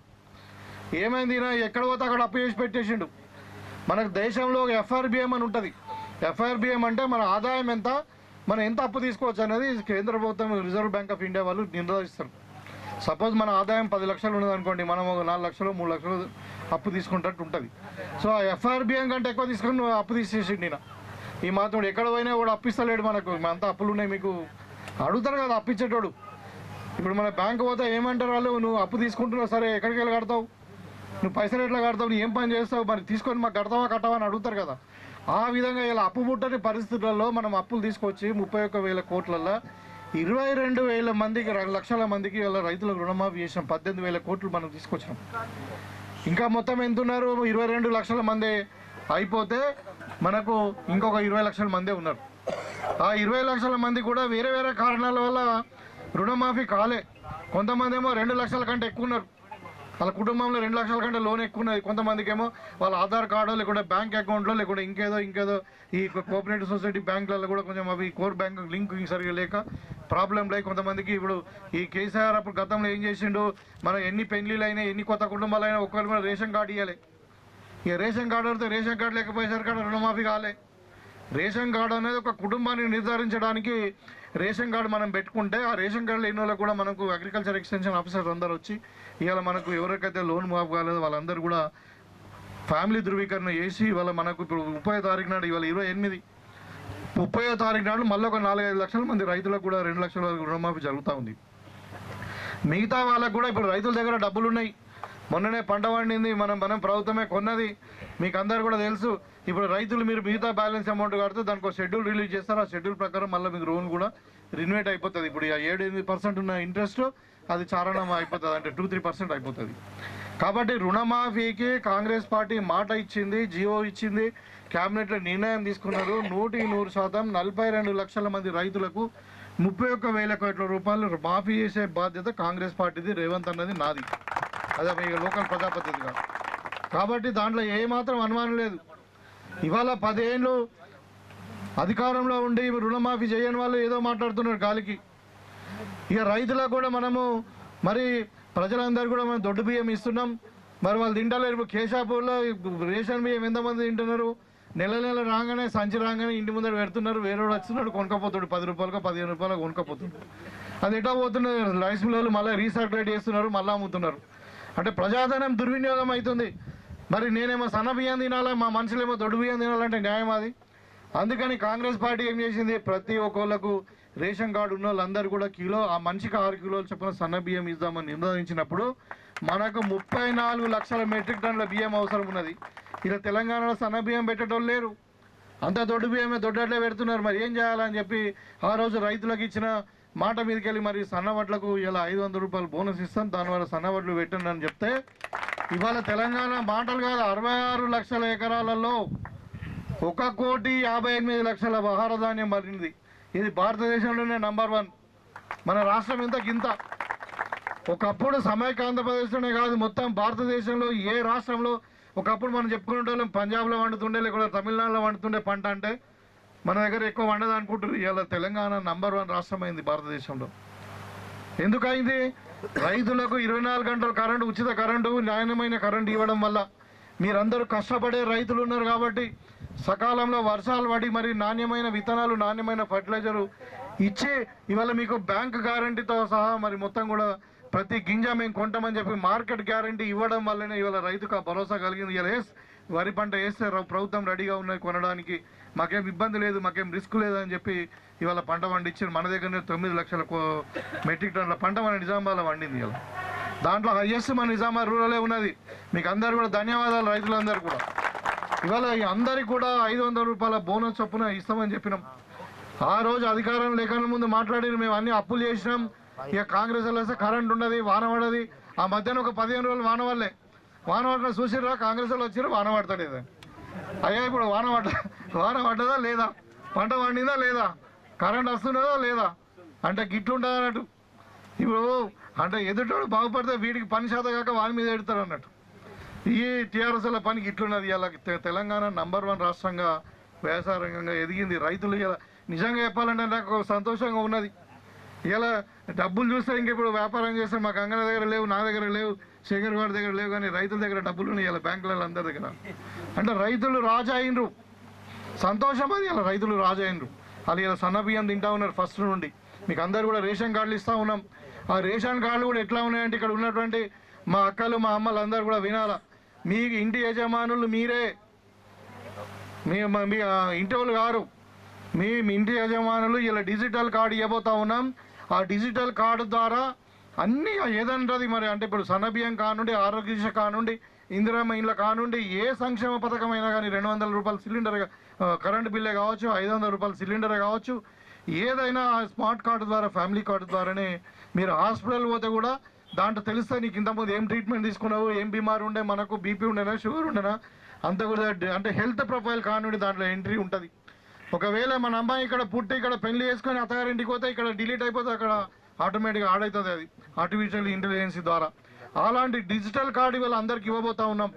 ఏమైంది, ఎక్కడ పోతే అక్కడ అప్పు చేసి పెట్టేసిండు. మనకు దేశంలో FRBM అని ఉంటుంది. FRBM అంటే మన ఆదాయం ఎంత, మనం ఎంత అప్పు తీసుకోవచ్చు అనేది కేంద్ర ప్రభుత్వం, రిజర్వ్ బ్యాంక్ ఆఫ్ ఇండియా వాళ్ళు నిర్ణయిస్తారు. సపోజ్ మన ఆదాయం 10 లక్షలు ఉన్నది అనుకోండి, మనం ఒక 4 లక్షలు 3 లక్షలు అప్పు తీసుకుంటట్టు ఉంటుంది. సో ఆ FRBM కంటే ఎక్కువ తీసుకొని నువ్వు అప్పు తీసేసిండు. నేను ఈ మాత్రం ఎక్కడ పోయినా కూడా అప్పిస్తలేడు. మనకు అంతా అప్పులు ఉన్నాయి. మీకు అడుగుతారు కదా అప్పిచ్చేటోడు. ఇప్పుడు మన బ్యాంకు పోతే ఏమంటారు వాళ్ళు, నువ్వు అప్పు తీసుకుంటున్నావు, సరే ఎక్కడికి వెళ్ళి కడతావు, నువ్వు పైసలు ఎట్లా కడతావు, నువ్వు ఏం పని చేస్తావు, మరి తీసుకొని మాకు కట్టవా అని అడుగుతారు కదా. ఆ విధంగా ఇలా అప్పు పుట్టని పరిస్థితులలో మనం అప్పులు తీసుకొచ్చి 31,000 కోట్లలో 22,000 మందికి, లక్షల మందికి ఇలా రైతులకు రుణమాఫీ చేసినాం. 18,000 కోట్లు మనం తీసుకొచ్చినాం. ఇంకా మొత్తం ఎంత ఉన్నారు, 22 లక్షల మంది అయిపోతే మనకు ఇంకొక 20 లక్షల మందే ఉన్నారు. ఆ 20 లక్షల మంది కూడా వేరే వేరే కారణాల వల్ల రుణమాఫీ కాలే. కొంతమంది ఏమో 2 లక్షల కంటే ఎక్కువ ఉన్నారు. వాళ్ళ కుటుంబంలో 2 లక్షల కంటే లోన్ ఎక్కువ ఉన్నది. కొంతమందికి ఏమో వాళ్ళ ఆధార్ కార్డు లేకుంటే బ్యాంక్ అకౌంట్లో లేకుంటే ఇంకేదో ఈ కోఆపరేటివ్ సొసైటీ బ్యాంకులలో కూడా కొంచెం అవి కోర్ బ్యాంక్ లింక్ సరిగా లేక ప్రాబ్లం లేక కొంతమందికి ఇప్పుడు ఈ కేసీఆర్ అప్పుడు గతంలో ఏం చేసిండు, మనం ఎన్ని పెళ్లిళ్ళు అయినా ఎన్ని కొత్త కుటుంబాలు అయినా ఒక్కరు కూడా రేషన్ కార్డు ఇవ్వాలి. ఇక రేషన్ కార్డు అడితే రేషన్ కార్డు లేకపోయేసరికి రుణమాఫీ కాలే. రేషన్ కార్డు అనేది ఒక కుటుంబాన్ని నిర్ధారించడానికి రేషన్ కార్డు మనం పెట్టుకుంటే ఆ రేషన్ కార్డులో ఎన్నోళ్ళకి కూడా మనకు అగ్రికల్చర్ ఎక్స్టెన్షన్ ఆఫీసర్స్ అందరూ వచ్చి ఇవాళ మనకు ఎవరికైతే లోన్ మాఫ్ కాలేదో వాళ్ళందరూ కూడా ఫ్యామిలీ ధృవీకరణ చేసి ఇవాళ మనకు ఇప్పుడు 30వ తారీఖు నాడు, ఇవాళ 28, 30వ తారీఖు నాడు మళ్ళీ ఒక 4-5 లక్షల మంది రైతులకు కూడా 2 లక్షల వరకు రుణమాఫీ జరుగుతూ ఉంది. మిగతా వాళ్ళకు కూడా ఇప్పుడు రైతుల దగ్గర డబ్బులు ఉన్నాయి. మొన్ననే పంట పండింది, మనం ప్రభుత్వమే కొన్నది, మీకు అందరు కూడా తెలుసు. ఇప్పుడు రైతులు మీరు మిగతా బ్యాలెన్స్ అమౌంట్ కడితే దానికి ఒక షెడ్యూల్ రిలీజ్ చేస్తారు. ఆ షెడ్యూల్ ప్రకారం మళ్ళీ మీకు లోన్ కూడా రిన్వేట్ అయిపోతుంది. ఇప్పుడు 7-8% ఉన్న ఇంట్రెస్ట్ అది చారణం అయిపోతుంది, అంటే 2-3% అయిపోతుంది. కాబట్టి రుణమాఫీకి కాంగ్రెస్ పార్టీ మాట ఇచ్చింది, జియో ఇచ్చింది, క్యాబినెట్లో నిర్ణయం తీసుకున్నారు. 100% 42 లక్షల మంది రైతులకు 31,000 కోట్ల రూపాయలు మాఫీ చేసే బాధ్యత కాంగ్రెస్ పార్టీది, రేవంత్ అన్నది నాది. అదే మీ లోకల్ ప్రజాప్రతినిధిగా. కాబట్టి దాంట్లో ఏమాత్రం అనుమానం లేదు. ఇవాళ 10 ఏళ్ళు అధికారంలో ఉండి రుణమాఫీ చేయని వాళ్ళు ఏదో మాట్లాడుతున్నారు గాలికి. ఇక రైతులకు కూడా మనము మరి ప్రజలందరూ కూడా మనం దొడ్డు బియ్యం ఇస్తున్నాం, మరి వాళ్ళు తింటలేరు. ఇప్పుడు కేశాపూర్లో రేషన్ బియ్యం ఎంతమంది తింటున్నారు, నెల రాగానే సంచి రాగానే ఇంటి ముందర పెడుతున్నారు, వేరే వస్తున్నాడు కొనుక్కపోతాడు, 10 రూపాయలకు 15 రూపాయలకు కొనుక్కపోతుంది. అది ఎటో పోతున్నది, రైస్ మిల్లు మళ్ళీ రీసర్క్యులేట్ చేస్తున్నారు, మళ్ళీ అమ్ముతున్నారు. అంటే ప్రజాధనం దుర్వినియోగం అవుతుంది. మరి నేనేమో సన్న బియ్యం తినాలా, మా మనుషులేమో దొడ్డు బియ్యం తినాలంటే న్యాయం అది. అందుకని కాంగ్రెస్ పార్టీ ఏం చేసింది, ప్రతి ఒక్కళ్ళకు రేషన్ కార్డు ఉన్న వాళ్ళందరూ కూడా ఆ మనిషికి 6 కిలోలు చొప్పున సన్న బియ్యం ఇద్దామని నిర్ణయించినప్పుడు మనకు 34 లక్షల మెట్రిక్ టన్నుల బియ్యం అవసరం ఉన్నది. ఇలా తెలంగాణలో సన్న బియ్యం పెట్టేటోళ్ళు లేరు, అంతా దొడ్డు బియ్యమే దొడ్డట్లే పెడుతున్నారు. మరి ఏం చేయాలని చెప్పి ఆ రోజు రైతులకు ఇచ్చిన మాట మీదకి వెళ్ళి మరి సన్నవడ్లకు ఇలా 500 రూపాయలు బోనస్ ఇస్తాం, దానివల్ల సన్నవడ్లు పెట్టండి అని చెప్తే ఇవాళ తెలంగాణ మాటలు కాదు, 66 లక్షల ఎకరాలలో 1,58,00,000 ఆహార ధాన్యం మరింది. ఇది భారతదేశంలోనే నంబర్ 1. మన రాష్ట్రం ఇంత ఒకప్పుడు సమైక్య ఆంధ్రప్రదేశ్లోనే కాదు, మొత్తం భారతదేశంలో ఏ రాష్ట్రంలో ఒకప్పుడు మనం చెప్పుకునే వాళ్ళం పంజాబ్లో వండుతుండే, లేకపోతే తమిళనాడులో వండుతుండే పంట అంటే మన దగ్గర ఎక్కువ వండదు అనుకుంటారు. ఇవాళ తెలంగాణ నంబర్ 1 రాష్ట్రం అయింది భారతదేశంలో. ఎందుకైంది? రైతులకు 24 గంటలు కరెంటు, ఉచిత కరెంటు, నాణ్యమైన కరెంటు ఇవ్వడం వల్ల. మీరందరూ కష్టపడే రైతులు ఉన్నారు కాబట్టి సకాలంలో వర్షాలు పడి మరి నాణ్యమైన విత్తనాలు, నాణ్యమైన ఫర్టిలైజరు ఇచ్చి ఇవాళ మీకు బ్యాంక్ గ్యారంటీతో సహా మరి మొత్తం కూడా ప్రతి గింజ మేము కొంటామని చెప్పి మార్కెట్ గ్యారంటీ ఇవ్వడం వల్లనే ఇవాళ రైతుకు ఆ భరోసా కలిగింది. ఇలా వరి పంట వేస్తే ప్రభుత్వం రెడీగా ఉన్నది కొనడానికి, మాకేం ఇబ్బంది లేదు, మాకేం రిస్క్ లేదని చెప్పి ఇవాళ పంట పండించారు. మన దగ్గరనే 9 లక్షల మెట్రిక్ టన్నుల పంట మన నిజామాబాద్లో పండింది. ఇలా దాంట్లో హైయెస్ట్ మన నిజామాబాద్ రూరలే ఉన్నది. మీకు అందరు కూడా ధన్యవాదాలు రైతులందరూ కూడా. ఇవాళ అందరికి కూడా 500 రూపాయల బోనస్ చొప్పున ఇస్తామని చెప్పినాం. ఆ రోజు అధికారం లేకన్నా ముందు మాట్లాడి మేము అన్ని అప్పులు చేసినాం. ఇక కాంగ్రెస్ వస్తే కరెంట్ ఉండదు, వాన పడది. ఆ మధ్యాహ్నం ఒక 15 రోజులు వాన పడిన చూసిర్రా, కాంగ్రెస్ వాళ్ళు వచ్చారు, వాన పడతాడు ఇది. అయ్యా ఇప్పుడు వాన పడ్డదా లేదా, పంట పండిందా లేదా, కరెంట్ వస్తున్నదా లేదా అంటే గిట్లుంటుంది అన్నట్టు. ఇప్పుడు అంటే ఎదుటోడు బాగుపడితే వీడికి పని శాతం కాక వాని మీద ఎడతారు అన్నట్టు. ఈ టీఆర్ఎస్ల పనికి ఇట్లున్నది. ఇలా తెలంగాణ నంబర్ 1 రాష్ట్రంగా వ్యవసాయ రంగంగా ఎదిగింది. రైతులు ఇలా నిజంగా చెప్పాలంటే నాకు సంతోషంగా ఉన్నది. ఇలా డబ్బులు చూస్తే ఇంక ఇప్పుడు వ్యాపారం చేస్తే మా గంగన దగ్గర లేవు, నా దగ్గర లేవు, శేఖర్ గారి దగ్గర లేవు, కానీ రైతుల దగ్గర డబ్బులు ఉన్నాయి ఇలా బ్యాంకులలో అందరి దగ్గర. అంటే రైతులు రాజా అయినరు, సంతోషం అది. ఇలా రైతులు రాజా అయినరు. వాళ్ళు ఇలా సన్న బియ్యం తింటా ఉన్నారు ఫస్ట్ నుండి. మీకు అందరు కూడా రేషన్ కార్డులు ఇస్తూ ఉన్నాం. ఆ రేషన్ కార్డులు కూడా ఎట్లా ఉన్నాయంటే ఇక్కడ ఉన్నటువంటి మా అక్కలు, మా అమ్మలు అందరూ కూడా వినాలా. మీ ఇంటి యజమానులు మీరే, మీ ఇంటి వాళ్ళు గారు, మీ ఇంటి యజమానులు ఇలా డిజిటల్ కార్డు ఇవ్వబోతా ఉన్నాం. ఆ డిజిటల్ కార్డు ద్వారా అన్నీ ఏదంటది మరి అంటే ఇప్పుడు సన్నబియ్యం కానుండి, ఆరోగ్యశ్రీ కానుండి, ఇందిరమ్మ ఇండ్ల కానుండి, ఏ సంక్షేమ పథకమైనా కానీ 200 రూపాయల సిలిండర్ కరెంటు బిల్లే కావచ్చు, 500 రూపాయల సిలిండరే కావచ్చు, ఏదైనా స్మార్ట్ కార్డు ద్వారా, ఫ్యామిలీ కార్డు ద్వారానే మీరు హాస్పిటల్ పోతే కూడా దాంట్లో తెలుస్తే నీకు ఇంతకుముందు ఏం ట్రీట్మెంట్ తీసుకున్నావు, ఏం బీమారు ఉండే, మనకు బీపీ ఉండేనా, షుగర్ ఉండేనా, అంత కూడా అంటే హెల్త్ ప్రొఫైల్ కానుండి దాంట్లో ఎంట్రీ ఉంటుంది. ఒకవేళ మన అమ్మాయి ఇక్కడ పుట్టి ఇక్కడ పెళ్లి చేసుకొని అత్తగారింటికి పోతే ఇక్కడ డిలీట్ అయిపోతే అక్కడ ఆటోమేటిక్గా యాడ్ అవుతుంది అది ఆర్టిఫిషియల్ ఇంటెలిజెన్స్ ద్వారా. అలాంటి డిజిటల్ కార్డు ఇవాళ అందరికి ఇవ్వబోతా ఉన్నాం.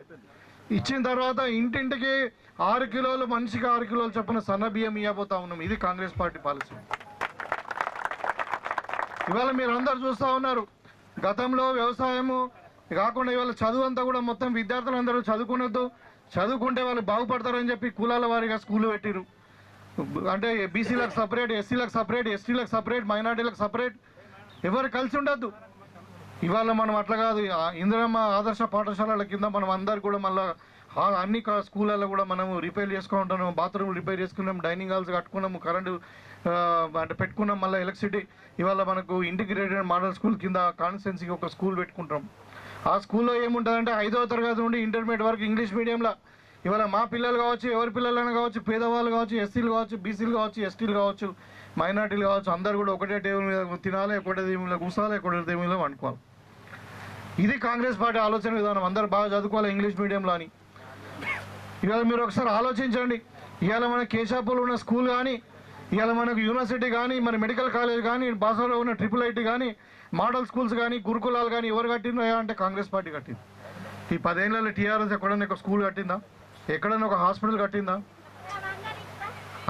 ఇచ్చిన తర్వాత ఇంటింటికి 6 కిలోలు, మనిషికి 6 కిలోలు చొప్పున సన్న బియ్యం ఇవ్వబోతా ఉన్నాం. ఇది కాంగ్రెస్ పార్టీ పాలసీ. ఇవాళ మీరు అందరు చూస్తూ ఉన్నారు, గతంలో వ్యవసాయము కాకుండా ఇవాళ చదువు అంతా కూడా మొత్తం విద్యార్థులందరూ చదువుకునొద్దు, చదువుకుంటే వాళ్ళు బాగుపడతారని చెప్పి కులాల వారీగా స్కూళ్ళు పెట్టిరు. అంటే బీసీలకు సపరేట్, ఎస్సీలకు సపరేట్, ఎస్టీలకు సపరేట్, మైనార్టీలకు సపరేట్, ఎవరు కలిసి ఉండద్దు. ఇవాళ మనం అట్లా కాదు. ఇందిరమ్మ ఆదర్శ పాఠశాలల కింద మనం అందరు కూడా మళ్ళీ అన్ని స్కూళ్ళల్లో కూడా మనము రిపేర్ చేసుకుంటున్నాం, బాత్రూమ్ రిపేర్ చేసుకున్నాం, డైనింగ్ హాల్స్ కట్టుకున్నాము, కరెంటు అంటే పెట్టుకున్నాం, మళ్ళీ ఎలక్ట్రిసిటీ. ఇవాళ మనకు ఇంటిగ్రేటెడ్ మోడల్ స్కూల్ కింద కాన్స్టిట్యున్సీకి ఒక స్కూల్ పెట్టుకుంటాం. ఆ స్కూల్లో ఏముంటుందంటే 5వ తరగతి నుండి ఇంటర్మీడియట్ వరకు ఇంగ్లీష్ మీడియంలో. ఇవాళ మా పిల్లలు కావచ్చు, ఎవరి పిల్లలైనా కావచ్చు, పేదవాళ్ళు కావచ్చు, ఎస్సీలు కావచ్చు, బీసీలు కావచ్చు, ఎస్టీలు కావచ్చు, మైనార్టీలు కావచ్చు, అందరు కూడా ఒకటే టేబుల్ మీద తినాలి, ఒకటే టేబుల్ మీద కూర్చోవాలి, ఒకటే టేబుల్ మీద వండుకోవాలి. ఇది కాంగ్రెస్ పార్టీ ఆలోచన విధానం. అందరూ బాగా చదువుకోవాలి ఇంగ్లీష్ మీడియంలో అని. ఇవాళ మీరు ఒకసారి ఆలోచించండి. ఇవాళ మన కేశాపూర్లో ఉన్న స్కూల్ కానీ, ఇవాళ మనకు యూనివర్సిటీ కానీ, మన మెడికల్ కాలేజ్ కానీ, బాసాలో ఉన్న IIIT కానీ, మోడల్ స్కూల్స్ కానీ, గురుకులాలు కానీ ఎవరు కట్టిందా అంటే కాంగ్రెస్ పార్టీ కట్టింది. ఈ 10 ఏళ్ళలో టీఆర్ఎస్ ఎక్కడైనా ఒక స్కూల్ కట్టిందా, ఎక్కడైనా ఒక హాస్పిటల్ కట్టిందా?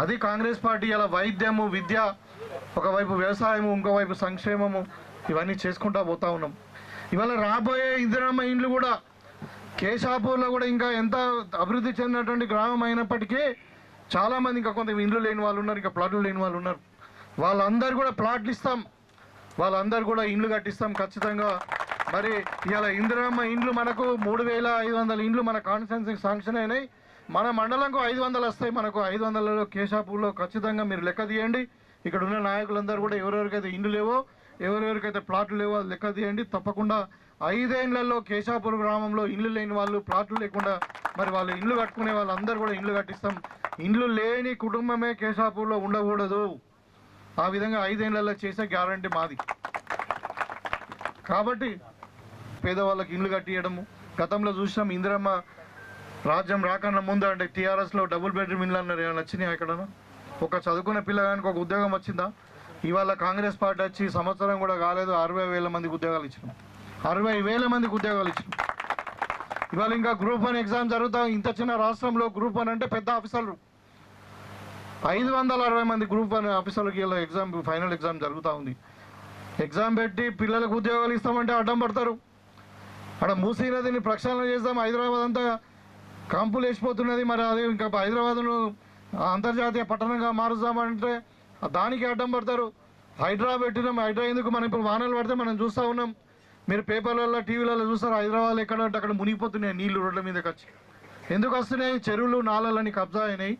అది కాంగ్రెస్ పార్టీ. ఇలా వైద్యము, విద్య, ఒకవైపు వ్యవసాయము, ఇంకోవైపు సంక్షేమము, ఇవన్నీ చేసుకుంటా పోతా ఉన్నాం. ఇవాళ రాబోయే ఇందిరమ్మ ఇండ్లు కూడా కేశాపూర్లో కూడా ఇంకా ఎంత అభివృద్ధి చెందినటువంటి గ్రామం అయినప్పటికీ చాలామంది ఇంకా కొంత ఇండ్లు లేని వాళ్ళు ఉన్నారు, ఇంకా ప్లాట్లు లేని వాళ్ళు ఉన్నారు. వాళ్ళందరూ కూడా ప్లాట్లు ఇస్తాం, వాళ్ళందరూ కూడా ఇండ్లు కట్టిస్తాం ఖచ్చితంగా. మరి ఇవాళ ఇందిరమ్మ ఇండ్లు మనకు 3500 ఇండ్లు మన కాన్స్టిట్యున్సీకి శాంక్షన్ అయినాయి. మన మండలంకు 500 వస్తాయి. మనకు 500లో కేశాపూర్లో ఖచ్చితంగా మీరు లెక్క తీయండి. ఇక్కడ ఉన్న నాయకులందరూ కూడా ఎవరెవరికైతే ఇండ్లు లేవో, ఎవరెవరికైతే ప్లాట్లు లేవో అది లెక్క తీయండి. తప్పకుండా 5 ఏళ్లలో కేశాపూర్ గ్రామంలో ఇండ్లు లేని వాళ్ళు, ప్లాట్లు లేకుండా మరి వాళ్ళు ఇండ్లు కట్టుకునే వాళ్ళందరూ కూడా ఇండ్లు కట్టిస్తాం. ఇండ్లు లేని కుటుంబమే కేశాపూర్లో ఉండకూడదు. ఆ విధంగా 5 ఏళ్లలో చేసే గ్యారంటీ మాది. కాబట్టి పేదవాళ్ళకి ఇండ్లు కట్టియడము. గతంలో చూసినాం ఇందిరమ్మ రాజ్యం రాకన్నా ముందు అంటే టీఆర్ఎస్లో డబుల్ బెడ్రూమ్ ఇండ్లు అన్నారు. ఏమైనా వచ్చినాయి ఎక్కడన్నా? ఒక చదువుకున్న పిల్లగానికి ఒక ఉద్యోగం వచ్చిందా? ఇవాళ కాంగ్రెస్ పార్టీ వచ్చి సంవత్సరం కూడా కాలేదు 60,000 మందికి ఉద్యోగాలు ఇచ్చినాం. 60,000 మందికి ఉద్యోగాలు ఇచ్చినాం. ఇవాళ ఇంకా గ్రూప్ 1 ఎగ్జామ్ జరుగుతా. ఇంత చిన్న రాష్ట్రంలో గ్రూప్ 1 అంటే పెద్ద ఆఫీసర్లు 560 మంది గ్రూప్ 1 ఆఫీసర్లకి ఇలా ఎగ్జామ్ ఫైనల్ ఎగ్జామ్ జరుగుతూ ఉంది. ఎగ్జామ్ పెట్టి పిల్లలకు ఉద్యోగాలు ఇస్తామంటే అడ్డం పడతారు. అక్కడ మూసీ నదిని ప్రక్షాళన చేద్దాం, హైదరాబాద్ అంతా కాంపులు వేసిపోతున్నది, మరి అదే ఇంకా హైదరాబాద్ను అంతర్జాతీయ పట్టణంగా మారుస్తామంటే దానికి అడ్డం పడతారు. హైడ్రా పెట్టినాం. హైడ్రా ఎందుకు? మనం ఇప్పుడు వానలు పడితే మనం చూస్తూ ఉన్నాం, మీరు పేపర్లలో టీవీలలో చూస్తారు, హైదరాబాద్ ఎక్కడంటే అక్కడ మునిగిపోతున్నాయి నీళ్లు రోడ్ల మీదకి వచ్చి. ఎందుకు వస్తున్నాయి? చెరువులు నాళాలని కబ్జా అయినాయి.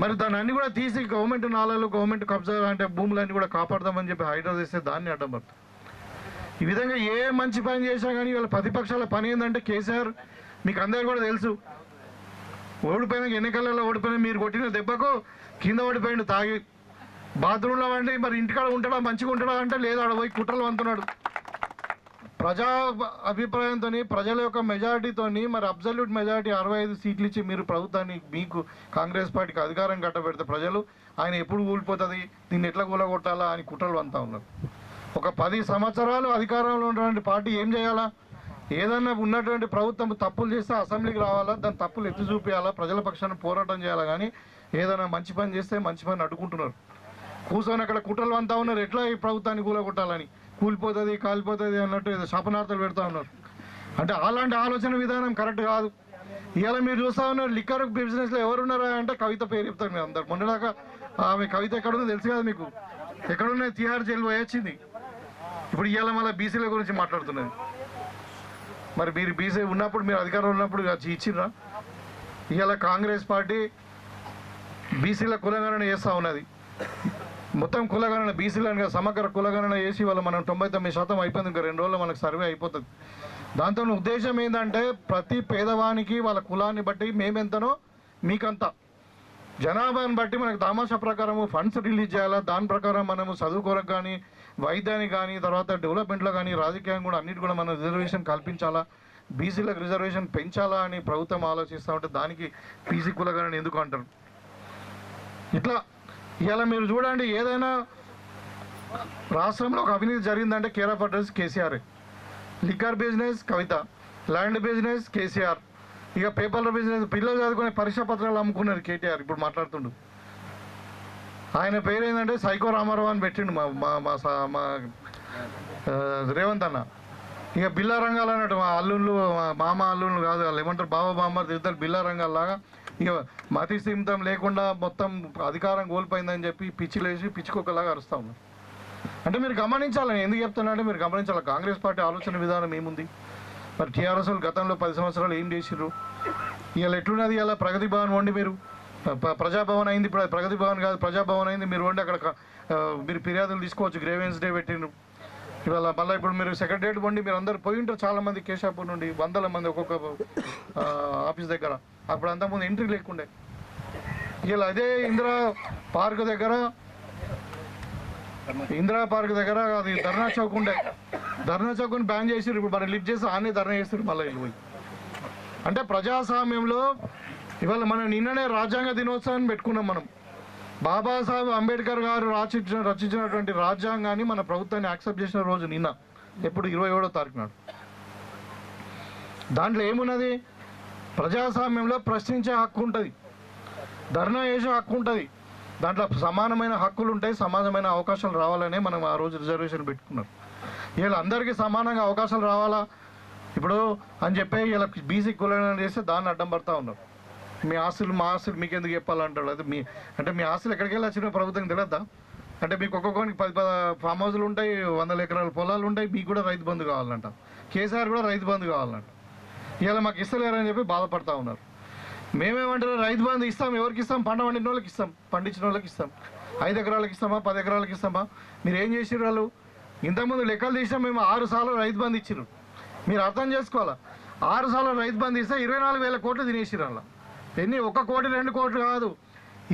మరి దాన్ని అన్ని కూడా తీసి గవర్నమెంట్ నాళాలు గవర్నమెంట్ కబ్జా అంటే భూములన్నీ కూడా కాపాడదామని చెప్పి హైడ్రా చేస్తే దాన్ని అడ్డం పడతారు. ఈ విధంగా ఏ మంచి పని చేసినా కానీ వీళ్ళ ప్రతిపక్షాల పని ఏంటంటే కేసీఆర్ మీకు అందరికీ కూడా తెలుసు, ఓడిపోయిన ఎన్నికలలో ఓడిపోయిన మీరు కొట్టిన దెబ్బకు కింద ఓడిపోయిండు తాగి బాత్రూంలో వండి. మరి ఇంటికాడ ఉంటాడా మంచిగా ఉంటాడా అంటే లేదు, ఆడ పోయి కుట్రలు అంటున్నాడు. ప్రజా అభిప్రాయంతో ప్రజల యొక్క మెజారిటీతో మరి అబ్సల్యూట్ మెజారిటీ 65 సీట్లు ఇచ్చి మీరు ప్రభుత్వాన్ని మీకు కాంగ్రెస్ పార్టీకి అధికారం కట్టబెడితే ప్రజలు ఆయన ఎప్పుడు కూలిపోతుంది, దీన్ని ఎట్లా కూలగొట్టాలా అని కుట్రలు అంతా ఉన్నారు. ఒక 10 సంవత్సరాలు అధికారంలో ఉన్నటువంటి పార్టీ ఏం చేయాలా? ఏదన్నా ఉన్నటువంటి ప్రభుత్వం తప్పులు చేస్తే అసెంబ్లీకి రావాలా, దాని తప్పులు ఎత్తి చూపించాలా, ప్రజల పక్షాన పోరాటం చేయాలా. కానీ ఏదైనా మంచి పని చేస్తే మంచి పని అడ్డుకుంటున్నారు. కూర్చొని అక్కడ కుట్రలు అంతా ఉన్నారు, ఎట్లా ఈ ప్రభుత్వాన్ని కూలగొట్టాలని, కూలిపోతుంది కాలిపోతుంది అన్నట్టు ఏదో శాపనార్థాలు పెడతా ఉన్నారు. అంటే అలాంటి ఆలోచన విధానం కరెక్ట్ కాదు. ఇవాళ మీరు చూస్తూ ఉన్నారు లిక్కర్ బిజినెస్లో ఎవరున్నారా అంటే కవిత పేరు చెప్తారు మీరు అందరు. మొన్నదాకా ఆమె కవిత ఎక్కడుందో తెలుసు కదా మీకు, ఎక్కడున్నా తిహార్ జైలు పోయొచ్చింది. ఇప్పుడు ఇవాళ మళ్ళీ బీసీల గురించి మాట్లాడుతున్నది. మరి మీరు బీసీ ఉన్నప్పుడు మీరు అధికారంలో ఉన్నప్పుడు ఇచ్చిర్రా? ఇవాళ కాంగ్రెస్ పార్టీ బీసీల కులగణన చేస్తూ ఉన్నది. మొత్తం కులగణన బీసీలను సమగ్ర కులగణన చేసి వాళ్ళ మనం 99% అయిపోయింది. ఇంకా 2 రోజుల్లో మనకు సర్వే అయిపోతుంది. దాంతో ఉద్దేశం ఏంటంటే ప్రతి పేదవానికి వాళ్ళ కులాన్ని బట్టి మేమెంతనో మీకంత జనాభాని బట్టి మనకు దామాషా ప్రకారము ఫండ్స్ రిలీజ్ చేయాలా. దాని ప్రకారం మనము చదువుకోరకు కానీ వైద్యానికి కానీ తర్వాత డెవలప్మెంట్లో కానీ రాజకీయం కూడా అన్నిటి కూడా మనం రిజర్వేషన్ కల్పించాలా, బీసీలకు రిజర్వేషన్ పెంచాలా అని ప్రభుత్వం ఆలోచిస్తూ ఉంటే దానికి బీసీ కులగణన ఎందుకు అంటారు? ఇట్లా ఇవాళ మీరు చూడండి, ఏదైనా రాష్ట్రంలో ఒక అవినీతి జరిగిందంటే care of address KCR. Liquor business Kavitha, land business KCR, ఇక పేపర్ల బిజినెస్ పిల్లలు చదువుకునే పరీక్షా పత్రాలు అమ్ముకున్నారు కేటీఆర్. ఇప్పుడు మాట్లాడుతుండు ఆయన పేరు ఏంటంటే సైకో రామారావు అని పెట్టిండు మా రేవంత్ అన్న. ఇక బిల్లా రంగాలు అన్నట్టు మా అల్లుళ్ళు మామ అల్లుళ్ళు కాదు, వాళ్ళు ఏమంటారు బాబా బామ్మ తిరుగుతారు బిల్లా రంగాల్లాగా. ఇక మతి స్థిమితం లేకుండా మొత్తం అధికారం కోల్పోయిందని చెప్పి పిచ్చిలేసి పిచ్చికొక్కలాగా అరుస్తూ ఉన్నారు. అంటే మీరు గమనించాలని ఎందుకు చెప్తున్నా అంటే మీరు గమనించాలి కాంగ్రెస్ పార్టీ ఆలోచన విధానం ఏముంది. మరి టీఆర్ఎస్ గతంలో 10 సంవత్సరాలు ఏం చేసిర్రు? ఇవాళ ఎట్లున్నది? ఇలా ప్రగతి భవన్ వండి మీరు ప్రజాభవన్ అయింది, ఇప్పుడు ప్రగతి భవన్ కాదు ప్రజాభవన్ అయింది. మీరు వండి అక్కడ మీరు ఫిర్యాదులు తీసుకోవచ్చు, గ్రేవెన్స్ డే పెట్టిండ్రు. ఇవాళ మళ్ళీ ఇప్పుడు మీరు సెక్రటరియట్ వండి మీరు అందరు పోయి ఉంటారు చాలామంది కేశాపూర్ నుండి 100 మంది ఒక్కొక్క ఆఫీస్ దగ్గర. అప్పుడు అంతకుముందు ఎంట్రీ లేకుండే. ఇలా అదే ఇందిరా పార్క్ దగ్గర అది ధర్నా చౌక్ ఉండే, ధర్నా చౌక్ని బ్యాన్ చేసి ఇప్పుడు మనం లిఫ్ట్ చేసి ఆనే ధర్నా చేస్తారు మళ్ళీ వెళ్ళిపోయి. అంటే ప్రజాస్వామ్యంలో ఇవాళ మనం నిన్ననే రాజ్యాంగ దినోత్సవాన్ని పెట్టుకున్నాం. మనం బాబాసాహెబ్ అంబేద్కర్ గారు రచించినటువంటి రాజ్యాంగాన్ని మన ప్రభుత్వాన్ని యాక్సెప్ట్ చేసిన రోజు నిన్న, ఎప్పుడు 27వ తారీఖు నాడు. దాంట్లో ఏమున్నది? ప్రజాస్వామ్యంలో ప్రశ్నించే హక్కు ఉంటుంది, ధర్నా చేసే హక్కు ఉంటుంది, దాంట్లో సమానమైన హక్కులు ఉంటాయి, సమానమైన అవకాశాలు రావాలనే మనం ఆ రోజు రిజర్వేషన్ పెట్టుకున్నారు. వీళ్ళు అందరికీ సమానంగా అవకాశాలు రావాలా ఇప్పుడు అని చెప్పి ఇలా బీసీ కులగణన చేస్తే దాన్ని అడ్డం పడతా ఉన్నారు. మీ ఆస్తులు మా ఆస్తులు మీకు ఎందుకు చెప్పాలంటాడు. అది మీ ఆస్తులు ఎక్కడికి వెళ్ళి వచ్చిన ప్రభుత్వం తెలియద్దా? అంటే మీకు ఒక్కొక్కరికి 10 ఫామ్ హౌస్లు ఉంటాయి, 100 ఎకరాల పొలాలు ఉంటాయి, మీకు కూడా రైతు బంధు కావాలంట, కేసీఆర్ కూడా రైతు బంధు కావాలంట. ఇలా మాకు ఇస్తలేరని చెప్పి బాధపడతా ఉన్నారు. మేమేమంటారు, రైతు బంధు ఇస్తాం, ఎవరికి ఇస్తాం? పంట పండిన వాళ్ళకి ఇస్తాం, పండించిన వాళ్ళకి ఇస్తాం. 5 ఎకరాలకు ఇస్తామా 10 ఎకరాలకు ఇస్తామా? మీరు ఏం చేసిర్రు? వాళ్ళు ఇంతకుముందు లెక్కలు తీసినా మేము 6 సార్లు రైతు బంధు ఇచ్చిర్రు. మీరు అర్థం చేసుకోవాలా, 6 సార్లు రైతు బంధు ఇస్తే 24,000 కోట్లు తినేసిర్రు. అలా ఎన్ని 1 కోటి 2 కోట్లు కాదు,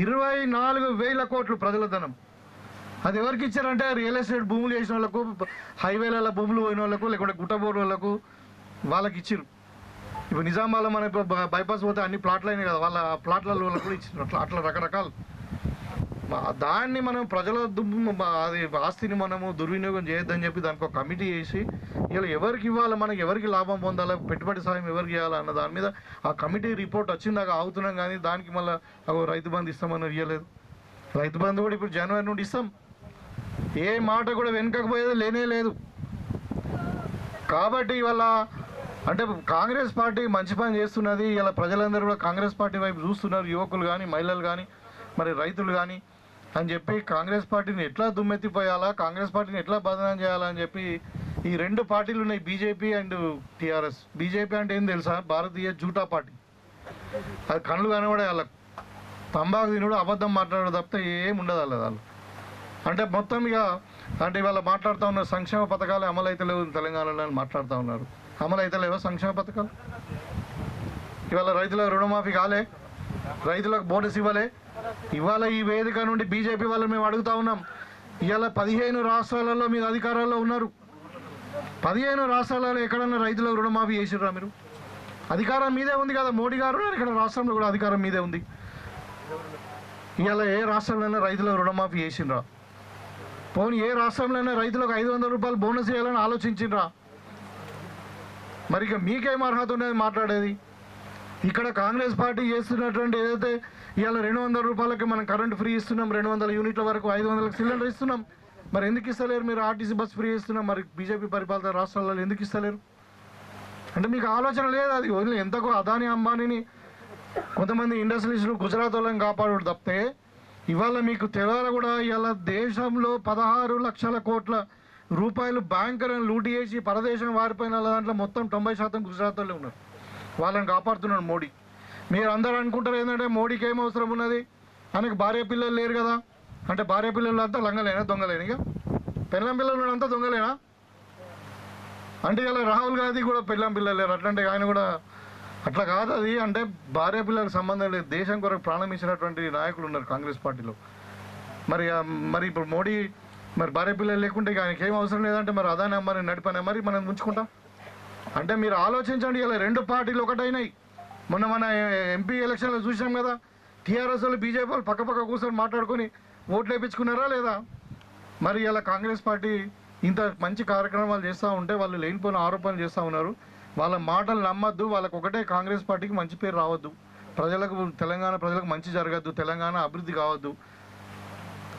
24,000 కోట్లు ప్రజల ధనం. అది ఎవరికి ఇచ్చారంటే రియల్ ఎస్టేట్ భూములు చేసిన వాళ్ళకు, హైవేల భూములు పోయిన వాళ్ళకు, లేకుంటే గుట్టబోర్డు వాళ్ళకు వాళ్ళకి ఇచ్చిర్రు. ఇప్పుడు నిజామాబాద్లో మన బైపాస్ పోతే అన్ని ప్లాట్లు అయినాయి కదా, వాళ్ళ ప్లాట్లలో వాళ్ళకు కూడా ఇచ్చిన అట్లా రకరకాలు. దాన్ని మనం ప్రజల అది ఆస్తిని మనము దుర్వినియోగం చేయొద్దని చెప్పి దానికి ఒక కమిటీ చేసి ఇలా ఎవరికి ఇవ్వాలి, మనకి ఎవరికి లాభం పొందాలి, పెట్టుబడి సాయం ఎవరికి ఇవ్వాలి అన్న దాని మీద ఆ కమిటీ రిపోర్ట్ వచ్చిందాక ఆగుతున్నాం. కానీ దానికి మళ్ళీ రైతు బంధు ఇస్తామని ఇవ్వలేదు. రైతు బంధు కూడా ఇప్పుడు జనవరి నుండి ఇస్తాం. ఏ మాట కూడా వెనుకపోయేది లేనే లేదు. కాబట్టి ఇవాళ అంటే కాంగ్రెస్ పార్టీ మంచి పని చేస్తున్నది. ఇలా ప్రజలందరూ కూడా కాంగ్రెస్ పార్టీ వైపు చూస్తున్నారు, యువకులు కానీ మహిళలు కానీ మరి రైతులు కానీ అని చెప్పి కాంగ్రెస్ పార్టీని ఎట్లా దుమ్మెత్తిపోయాలా, కాంగ్రెస్ పార్టీని ఎట్లా బదనాం చేయాలా అని చెప్పి ఈ రెండు పార్టీలు ఉన్నాయి, బీజేపీ అండ్ టీఆర్ఎస్. బీజేపీ అంటే ఏం తెలుసా, భారతీయ జూటా పార్టీ. అది కళ్ళు కనబడే వాళ్ళకు తంబాకు తినుడు, అబద్ధం మాట్లాడడం తప్పితే ఏం ఉండదు వాళ్ళు. అంటే మొత్తం ఇక అంటే ఇవాళ మాట్లాడుతూ ఉన్నారు సంక్షేమ పథకాలు అమలు అయితే లేవు తెలంగాణలో అని మాట్లాడుతూ ఉన్నారు. అమలు అయితే లేవో సంక్షేమ పథకాలు? ఇవాళ రైతులకు రుణమాఫీ కాలే, రైతులకు బోనస్ ఇవ్వలే. ఇవాళ ఈ వేదిక నుండి బీజేపీ వాళ్ళు మేము అడుగుతా ఉన్నాం, ఇవాళ 15 రాష్ట్రాలలో మీరు అధికారాల్లో ఉన్నారు. 15 రాష్ట్రాలలో ఎక్కడన్నా రైతులకు రుణమాఫీ చేసిర్రా మీరు? అధికారం మీదే ఉంది కదా, మోడీ గారు ఇక్కడ రాష్ట్రంలో కూడా అధికారం మీదే ఉంది. ఇవాళ ఏ రాష్ట్రంలోనే రైతులకు రుణమాఫీ చేసిండ్రా? పోనీ ఏ రాష్ట్రంలోనే రైతులకు 500 రూపాయలు బోనస్ చేయాలని ఆలోచించిండ్రా? మరి ఇక మీకేం అర్హత ఉండేది మాట్లాడేది? ఇక్కడ కాంగ్రెస్ పార్టీ చేస్తున్నటువంటి ఏదైతే ఇవాళ 200 రూపాయలకి మనం కరెంట్ ఫ్రీ ఇస్తున్నాం, 200 యూనిట్ల వరకు 500 సిలిండర్ ఇస్తున్నాం. మరి ఎందుకు ఇస్తలేరు మీరు? ఆర్టీసీ బస్ ఫ్రీ ఇస్తున్నాం, మరి బీజేపీ పరిపాలిత రాష్ట్రాలలో ఎందుకు ఇస్తలేరు? అంటే మీకు ఆలోచన లేదు. అది వదిలి ఎంతకో అదాని అంబానీని కొంతమంది ఇండస్ట్రియలిస్టులు గుజరాత్ వాళ్ళని కాపాడు తప్పితే ఇవాళ మీకు తెలంగాణ కూడా ఇవాళ దేశంలో 16 లక్షల కోట్ల రూపాయలు బ్యాంకులను లూటీ చేసి పరదేశం వారిపోయిన దాంట్లో మొత్తం 90% గుజరాత్ వాళ్ళే ఉన్నారు. వాళ్ళని కాపాడుతున్నాడు మోడీ. మీరు అందరూ అనుకుంటారు ఏంటంటే మోడీకి ఏం అవసరం ఉన్నది, ఆయనకు భార్య పిల్లలు లేరు కదా అంటే భార్య పిల్లలు అంతా లంగలేనా, దొంగలేనా? ఇక పెళ్ళం పిల్లలు అంతా దొంగలేనా అంటే ఇలా రాహుల్ గాంధీ కూడా పెళ్ళం పిల్లలు లేరు అట్లాంటి ఆయన కూడా అట్లా కాదు. అది అంటే భార్య పిల్లలకు సంబంధం లేదు. దేశం కొరకు ప్రాణం ఇచ్చినటువంటి నాయకులు ఉన్నారు కాంగ్రెస్ పార్టీలో. మరి ఇప్పుడు మోడీ మరి భార్య పిల్లలు లేకుంటే ఆయనకి ఏం అవసరం లేదంటే మరి అదాని అమ్మని నడిపనే మరి మనం ఉంచుకుంటాం అంటే మీరు ఆలోచించండి. ఇలా రెండు పార్టీలు ఒకటైనాయి. మొన్న మన ఎంపీ ఎలక్షన్లో చూసాం కదా, టీఆర్ఎస్ వాళ్ళు బీజేపీ వాళ్ళు పక్క కూర్చొని మాట్లాడుకొని ఓట్లు వేయించుకున్నారా లేదా? మరి ఇలా కాంగ్రెస్ పార్టీ ఇంత మంచి కార్యక్రమాలు చేస్తూ ఉంటే వాళ్ళు లేనిపోయిన ఆరోపణలు చేస్తూ ఉన్నారు. వాళ్ళ మాటలు నమ్మద్దు. వాళ్ళకు ఒకటే కాంగ్రెస్ పార్టీకి మంచి పేరు రావద్దు, ప్రజలకు తెలంగాణ ప్రజలకు మంచి జరగద్దు, తెలంగాణ అభివృద్ధి కావద్దు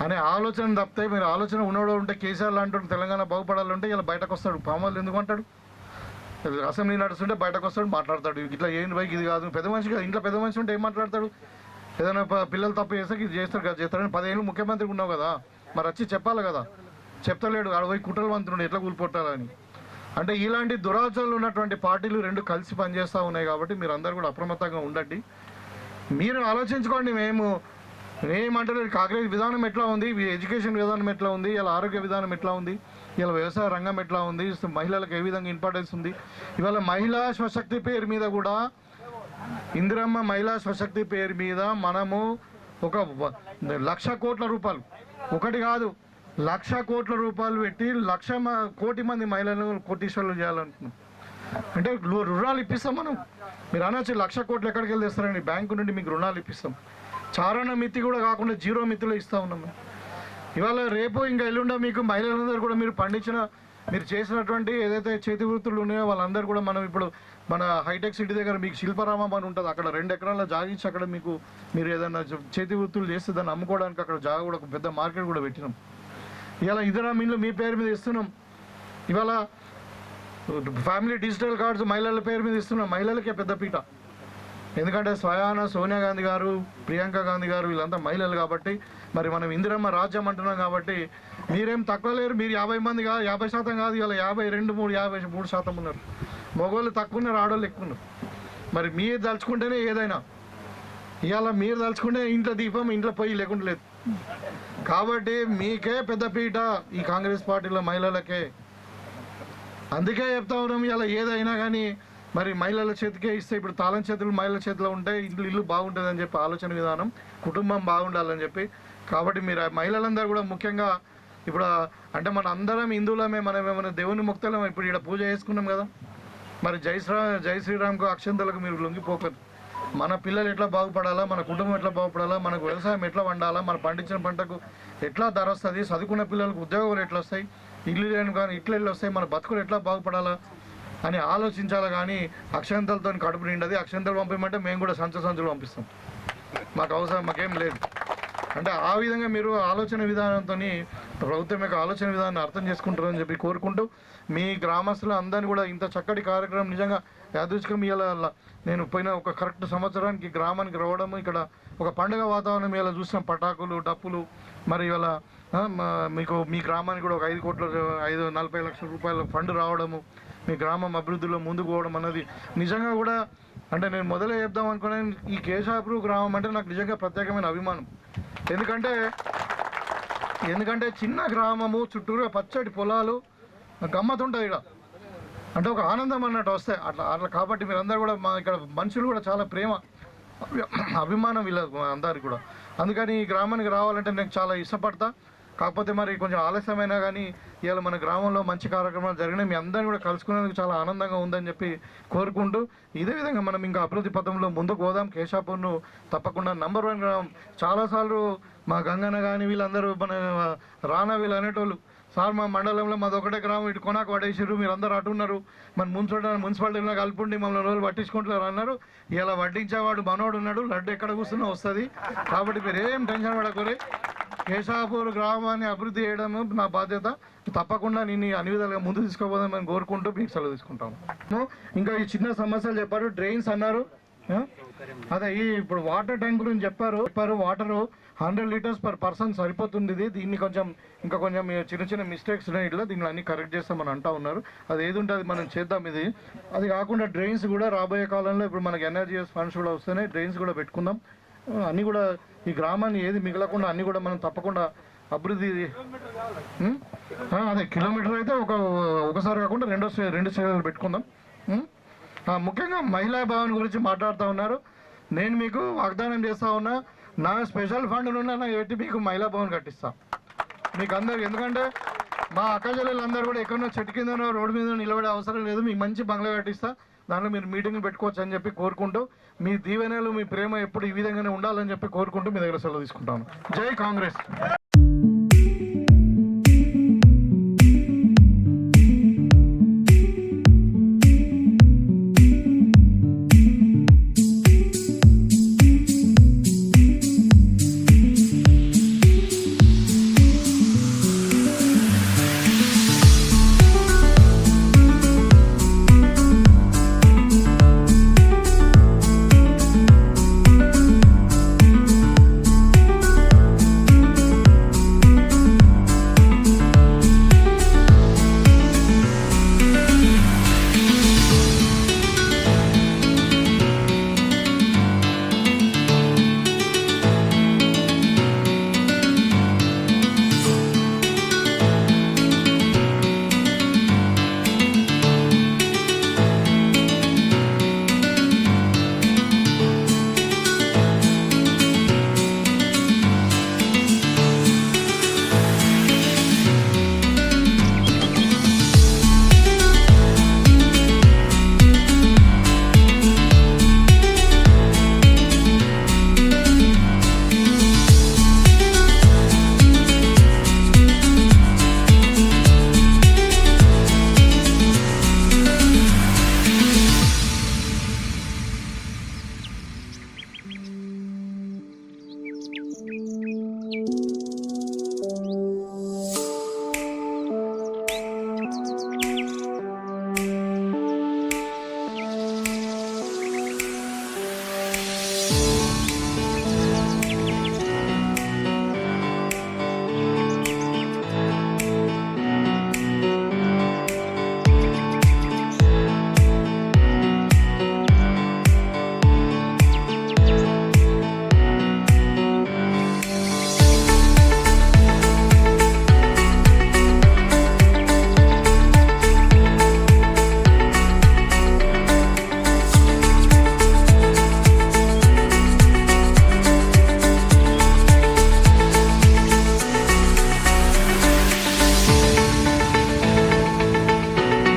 అనే ఆలోచన తప్పితే మీరు ఆలోచన ఉన్నోడు ఉంటే కేసీఆర్ లాంటి తెలంగాణ బాగుపడాలంటే ఇలా బయటకు వస్తాడు. పామాలు ఎందుకు అంటాడు? అసెంబ్లీ నడుస్తుంటే బయటకు వస్తాడు, మాట్లాడతాడు ఇట్లా ఏంటి బైక్ ఇది కాదు. పెద్ద మనిషి కదా, ఇంట్లో పెద్ద మనిషి ఉంటే ఏం మాట్లాడతాడు? ఏదైనా పిల్లలు తప్పు చేస్తే ఇది చేస్తాడని 10 ఏళ్ళు ముఖ్యమంత్రి ఉన్నావు కదా, మరి వచ్చి చెప్పాలి కదా. చెప్తలేడు, ఆడ పోయి కుట్రలు మంత్రుడు ఎట్లా కూలిపోతారని. అంటే ఇలాంటి దురాచారాలు ఉన్నటువంటి పార్టీలు రెండు కలిసి పనిచేస్తూ ఉన్నాయి. కాబట్టి మీరు అందరూ కూడా అప్రమత్తంగా ఉండండి. మీరు ఆలోచించుకోండి. మేమేమంటలేదు, కాంగ్రెస్ విధానం ఎట్లా ఉంది, ఎడ్యుకేషన్ విధానం ఎట్లా ఉంది, ఇలా ఆరోగ్య విధానం ఎట్లా ఉంది, ఇలా వ్యవసాయ రంగం ఎట్లా ఉంది, మహిళలకు ఏ విధంగా ఇంపార్టెన్స్ ఉంది. ఇవాళ మహిళా స్వశక్తి పేరు మీద కూడా ఇందిరమ్మ మహిళా స్వశక్తి పేరు మీద మనము 1,00,00,000 కోట్ల రూపాయలు, ఒకటి కాదు 1,00,000 కోట్ల రూపాయలు పెట్టి 1,00,000 కోటి మంది మహిళలను కోటీశ్వరులు చేయాలనుకున్నాం. అంటే రుణాలు ఇప్పిస్తాం మనం. మీరు అనొచ్చు 1,00,000 కోట్లు ఎక్కడికి వెళ్ళి తెస్తారని, బ్యాంకు నుండి మీకు రుణాలు ఇప్పిస్తాం. చారణ మితి కూడా కాకుండా 0 మితిలో ఇస్తూ ఉన్నాం. ఇవాళ రేపు ఇంకా ఎల్లుండ మీకు మహిళలందరూ కూడా మీరు చేసినటువంటి ఏదైతే చేతి వృత్తులు ఉన్నాయో వాళ్ళందరూ కూడా మనం ఇప్పుడు మన హైటెక్ సిటీ దగ్గర మీకు శిల్పరామం అని ఉంటుంది, అక్కడ 2 ఎకరాల జాగా ఇచ్చి అక్కడ మీరు ఏదైనా చేతి వృత్తులు చేస్తే దాన్ని అమ్ముకోవడానికి అక్కడ జాగా కూడా ఒక పెద్ద మార్కెట్ కూడా పెట్టినాం. ఇవాళ ఇందిరా మిల్లు మీ పేరు మీద ఇస్తున్నాం. ఇవాళ ఫ్యామిలీ డిజిటల్ కార్డ్స్ మహిళల పేరు మీద ఇస్తున్నాం. మహిళలకే పెద్ద పీట. ఎందుకంటే స్వయాన సోనియా గాంధీ గారు, ప్రియాంక గాంధీ గారు వీళ్ళంతా మహిళలు కాబట్టి మరి మనం ఇందిరమ్మ రాజ్యం అంటున్నాం. కాబట్టి మీరేం తక్కువ లేరు. మీరు 50 మంది కాదు, 50% కాదు, ఇవాళ 53% ఉన్నారు. మగవాళ్ళు తక్కువ ఉన్నారు, ఆడవాళ్ళు ఎక్కువ ఉన్నారు. మరి మీరు తలుచుకుంటేనే ఏదైనా. ఇవాళ మీరు తలుచుకుంటే ఇంట్లో దీపం ఇంట్లో పొయ్యి లేకుండా లేదు. కాబట్టి మీకే పెద్దపీట ఈ కాంగ్రెస్ పార్టీలో మహిళలకే. అందుకే చెప్తా ఉన్నాం, ఇలా ఏదైనా కానీ మరి మహిళల చేతికే ఇస్తే ఇప్పుడు తాళం చేతులు మహిళల చేతిలో ఉంటే ఇల్లు బాగుంటుంది అని చెప్పి ఆలోచన విధానం, కుటుంబం బాగుండాలని చెప్పి. కాబట్టి మీరు మహిళలందరూ కూడా ముఖ్యంగా ఇప్పుడు అంటే మన అందరం హిందువులమే, మనం ఏమైనా దేవుని ముక్తలం. ఇప్పుడు ఇక్కడ పూజ చేసుకున్నాం కదా, మరి జై శ్రీరామ్కు అక్షంతలకు మీరు లొంగిపోకరు. మన పిల్లలు ఎట్లా బాగుపడాలా, మన కుటుంబం ఎట్లా బాగుపడాలా, మనకు వ్యవసాయం ఎట్లా వండాలా, మన పండించిన పంటకు ఎట్లా ధర వస్తుంది, చదువుకున్న పిల్లలకు ఉద్యోగాలు ఎట్లా వస్తాయి, ఇల్లు లేని కానీ ఇట్లా ఇల్లు వస్తాయి, మన బతుకులు ఎట్లా బాగుపడాలా అని ఆలోచించాలి. కానీ అక్షంతలతో కడుపు నిండది. అక్షంతలు పంపించమంటే మేము కూడా సంచులు పంపిస్తాం, మాకు అవసరం మాకేం లేదు. అంటే ఆ విధంగా మీరు ఆలోచన విధానంతో ప్రభుత్వం యొక్క ఆలోచన విధానాన్ని అర్థం చేసుకుంటారని చెప్పి కోరుకుంటూ, మీ గ్రామస్తులు అందరినీ కూడా ఇంత చక్కటి కార్యక్రమం నిజంగా యాదృచ్ఛికం ఇలా నేను పోయిన ఒక కరెక్ట్ సంవత్సరానికి గ్రామానికి రావడము, ఇక్కడ ఒక పండుగ వాతావరణం ఇలా చూసిన పటాకులు డప్పులు, మరి ఇవాళ మీకు మీ గ్రామానికి కూడా ఒక 40 లక్షల రూపాయల ఫండ్ రావడము, మీ గ్రామం అభివృద్ధిలో ముందుకు పోవడం అన్నది నిజంగా కూడా అంటే నేను మొదలే చెప్దాం అనుకున్నాను. ఈ కేశాపురం గ్రామం అంటే నాకు నిజంగా ప్రత్యేకమైన అభిమానం. ఎందుకంటే చిన్న గ్రామము, చుట్టూరుగా పచ్చటి పొలాలు, గమ్మతుంటుంది ఇక్కడ, అంటే ఒక ఆనందం అన్నట్టు వస్తాయి అట్లా. కాబట్టి మీరందరూ కూడా మా ఇక్కడ మనుషులు కూడా చాలా ప్రేమ అభిమానం వీళ్ళ అందరికి కూడా. అందుకని ఈ గ్రామానికి రావాలంటే నేను చాలా ఇష్టపడతా. కాకపోతే మరి కొంచెం ఆలస్యమైనా కానీ ఇవాళ మన గ్రామంలో మంచి కార్యక్రమాలు జరిగినాయి. మీ అందరినీ కూడా కలుసుకునేందుకు చాలా ఆనందంగా ఉందని చెప్పి కోరుకుంటూ, ఇదే విధంగా మనం ఇంకా అభివృద్ధి పథంలో ముందుకు పోదాం. కేశాపూర్ను తప్పకుండా నంబర్ 1 గ్రామం. చాలాసార్లు మా గంగన్న కానీ వీళ్ళందరూ మన రానా వీళ్ళు అనేటోళ్ళు, సార్ మా మండలంలో మాది ఒకటే గ్రామం, ఇటు కొనాకు పడేసారు, మీరు అందరూ అటున్నారు, మన మున్సిపాలిటీలో కలుపుండి మమ్మల్ని రోజులు పట్టించుకుంటారు అన్నారు. ఇలా వడ్డించేవాడు మనోడు ఉన్నాడు, లడ్డు ఎక్కడ కూర్చున్నా వస్తుంది. కాబట్టి మీరు ఏం టెన్షన్ పడకూరి. కేశాపూర్ గ్రామాన్ని అభివృద్ధి చేయడం నా బాధ్యత. తప్పకుండా నేను అన్ని విధాలుగా ముందు తీసుకోబోదామని కోరుకుంటూ మీకు సెలవు తీసుకుంటాను. ఇంకా ఈ చిన్న సమస్యలు చెప్పారు, డ్రైన్స్ అన్నారు, అదే ఇప్పుడు వాటర్ ట్యాంక్ గురించి చెప్పారు. వాటర్ 100 లీటర్స్ పర్ పర్సన్ సరిపోతుంది. దీన్ని కొంచెం ఇంకా కొంచెం చిన్న మిస్టేక్స్ ఉన్నాయి, ఇట్లా దీన్ని అన్ని కరెక్ట్ చేస్తామని అంటా ఉన్నారు. అది ఏది ఉంటే అది మనం చేద్దాం. అది కాకుండా డ్రైన్స్ కూడా రాబోయే కాలంలో ఇప్పుడు మనకి ఎన్ఆర్జీఎస్ ఫండ్స్ కూడా వస్తున్నాయి, డ్రైన్స్ కూడా పెట్టుకుందాం. అన్నీ కూడా ఈ గ్రామాన్ని ఏది మిగలకుండా అన్నీ కూడా మనం తప్పకుండా అభివృద్ధి. అదే కిలోమీటర్ అయితే ఒకసారి కాకుండా రెండు స్టేషన్లు పెట్టుకుందాం. ముఖ్యంగా మహిళా భవన్ గురించి మాట్లాడుతూ ఉన్నారు. నేను మీకు వాగ్దానం చేస్తూ ఉన్నా, నా స్పెషల్ ఫండ్ నుండి నాకు పెట్టి మీకు మహిళా భవన్ కట్టిస్తా మీకు అందరికి. ఎందుకంటే మా అక్క చెల్లెలందరూ కూడా ఎక్కడో చెట్టు కిందనో రోడ్డు మీద నిలబడే అవసరం లేదు, మీకు మంచి బంగ్లా కట్టిస్తా, దాంట్లో మీరు మీటింగ్లు పెట్టుకోవచ్చు అని చెప్పి కోరుకుంటూ, మీ దీవెనలు మీ ప్రేమ ఎప్పుడు ఈ విధంగానే ఉండాలని చెప్పి కోరుకుంటూ మీ దగ్గర సెలవు తీసుకుంటాను. జై కాంగ్రెస్.